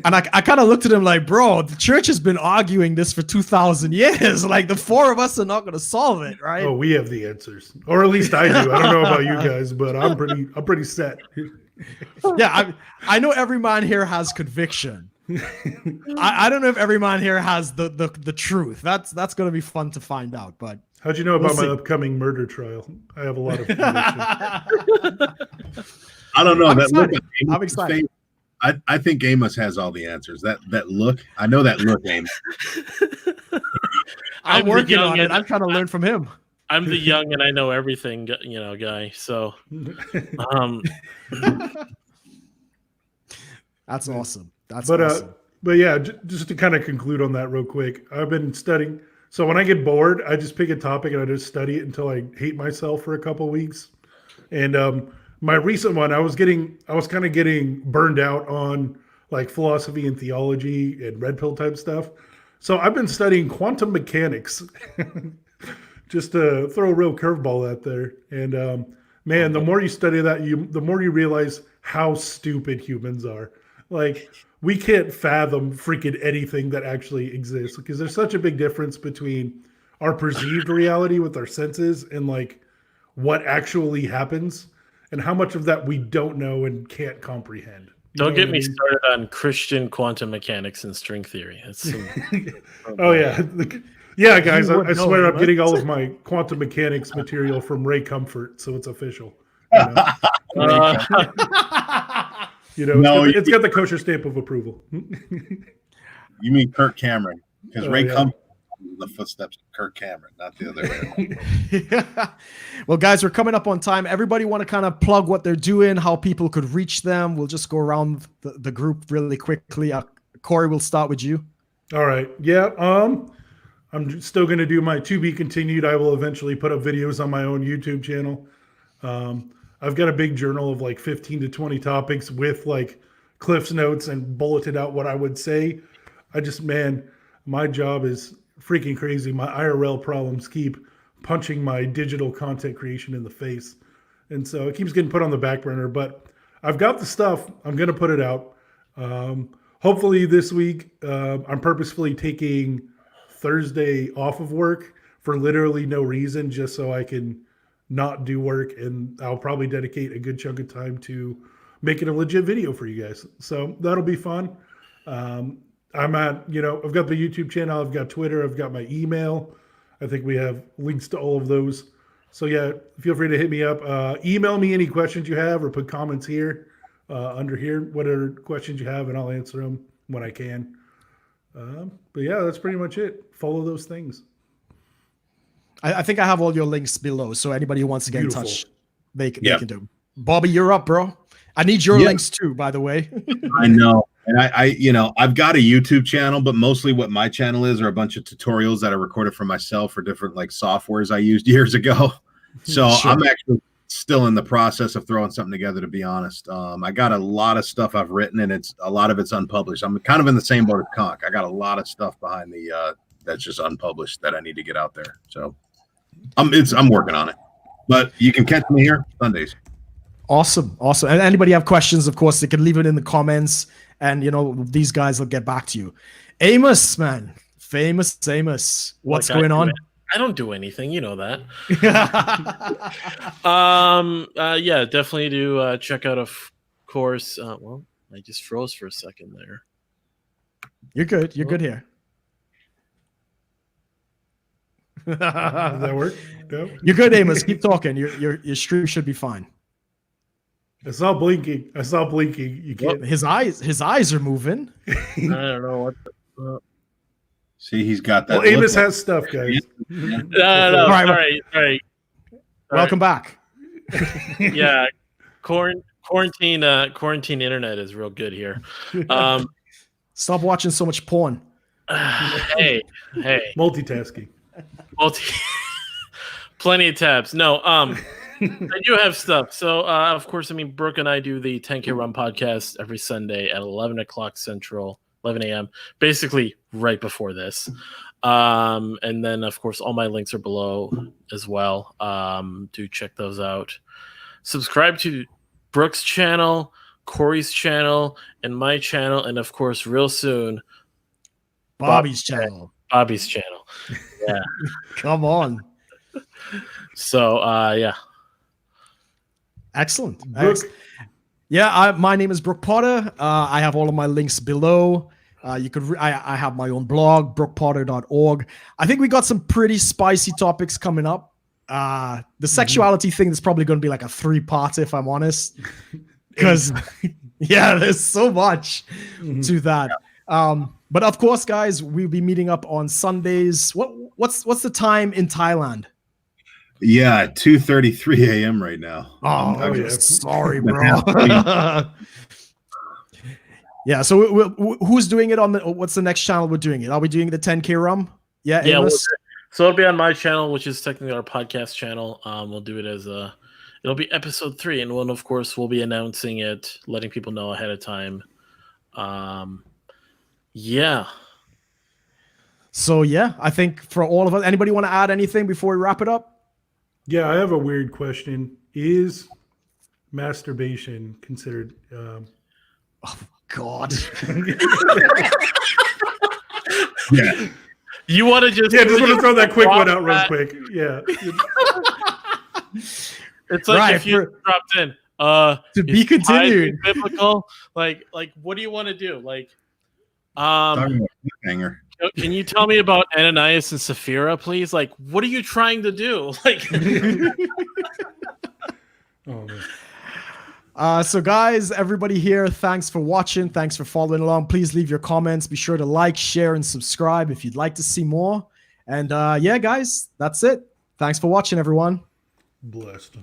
And I kind of looked at him like, bro, the church has been arguing this for 2,000 years. Like the four of us are not going to solve it, right? Oh, we have the answers, or at least I do. I don't know about you guys, but I'm pretty set. Yeah, I know every man here has conviction. I don't know if every man here has the truth. That's going to be fun to find out. But how'd you know about my upcoming murder trial? I have a lot of conviction. I don't know. I'm excited. I think Amos has all the answers. That look, I know that look, Amos. I'm working on it. I'm trying to learn from him. I'm the young and I know everything, guy. So, that's awesome. That's awesome. But yeah, just to kind of conclude on that real quick, I've been studying. So when I get bored, I just pick a topic and I just study it until I hate myself for a couple weeks. And my recent one, I was kind of getting burned out on like philosophy and theology and red pill type stuff. So I've been studying quantum mechanics, just to throw a real curveball out there. And man, the more you study that, the more you realize how stupid humans are. Like we can't fathom freaking anything that actually exists because there's such a big difference between our perceived reality with our senses and like what actually happens. And how much of that we don't know and can't comprehend. Don't get me started on Christian quantum mechanics and string theory. Oh yeah, yeah, guys. I swear I'm getting all of my quantum mechanics material from Ray Comfort, so it's official. It's got the kosher stamp of approval. You mean Kirk Cameron? Because Ray Comfort the footsteps of Kirk Cameron, not the other way. Well, guys, we're coming up on time. Everybody want to kind of plug what they're doing, how people could reach them. We'll just go around the group really quickly. Corey, we'll start with you. All right. Yeah. I'm still going to do my to be continued. I will eventually put up videos on my own YouTube channel. I've got a big journal of like 15 to 20 topics with like Cliff's notes and bulleted out what I would say. My job is freaking crazy. My IRL problems keep punching my digital content creation in the face. And so it keeps getting put on the back burner, but I've got the stuff. I'm going to put it out. Hopefully this week, I'm purposefully taking Thursday off of work for literally no reason, just so I can not do work. And I'll probably dedicate a good chunk of time to making a legit video for you guys. So that'll be fun. I've got the YouTube channel, I've got Twitter, I've got my email. I think we have links to all of those. So yeah, feel free to hit me up. Email me any questions you have or put comments here under here, whatever questions you have, and I'll answer them when I can. But yeah, that's pretty much it. Follow those things. I think I have all your links below, so anybody who wants to get in touch, they can do. Bobby, you're up, bro. I need your links too, by the way. I know. And I've got a YouTube channel, but mostly what my channel is are a bunch of tutorials that I recorded for myself for different like softwares I used years ago. So sure. I'm actually still in the process of throwing something together, to be honest. I got a lot of stuff I've written, and a lot of it's unpublished. I'm kind of in the same boat as Conk. I got a lot of stuff behind the that's just unpublished that I need to get out there. So I'm working on it. But you can catch me here Sundays. Awesome. And anybody have questions, of course, they can leave it in the comments, and these guys will get back to you. Amos, man, famous Amos. What's going on? I don't do anything, you know that. Yeah, definitely do check out, of course. Well, I just froze for a second there. You're good. You're good here. Does that work? No? You're good, Amos. Keep talking. Your stream should be fine. I saw blinking. You can't. His eyes are moving. I don't know what. See, he's got that. Well, Amos has stuff, guys. No. All right. Welcome back. Yeah, quarantine internet is real good here. Stop watching so much porn. Hey. Multitasking. Plenty of tabs. No, I do have stuff. So, of course, Brooke and I do the 10K Run podcast every Sunday at 11 o'clock Central, 11 a.m., basically right before this. And then, of course, all my links are below as well. Do check those out. Subscribe to Brooke's channel, Corey's channel, and my channel, and, of course, real soon, Bobby's channel. Yeah. Come on. So, yeah. Excellent. Yeah, my name is Brook Potter. I have all of my links below. You could. I have my own blog, brookpotter.org. I think we got some pretty spicy topics coming up. The sexuality thing is probably going to be like a 3-part, if I'm honest, because there's so much to that. But of course, guys, we'll be meeting up on Sundays. What's the time in Thailand? Yeah, 2:33 a.m. right now. Oh, I'm sorry, bro. Yeah, so who's doing it on what's the next channel we're doing it? Are we doing the 10K Rum? Yeah, so it'll be on my channel, which is technically our podcast channel. We'll do it as it'll be episode 3, and we'll be announcing it, letting people know ahead of time. Yeah. So yeah, I think for all of us, anybody want to add anything before we wrap it up? Yeah, I have a weird question. Is masturbation considered? Oh God! Yeah. You want to just want to throw that quick one out real quick. Yeah. It's like if you dropped in. To be continued. Biblical. Like, what do you want to do? Like, hanger. Can you tell me about Ananias and Sapphira, please? Like, what are you trying to do? Like, oh man. So guys, everybody here, thanks for watching. Thanks for following along. Please leave your comments. Be sure to like, share, and subscribe if you'd like to see more. And yeah, guys, that's it. Thanks for watching, everyone. Blessed.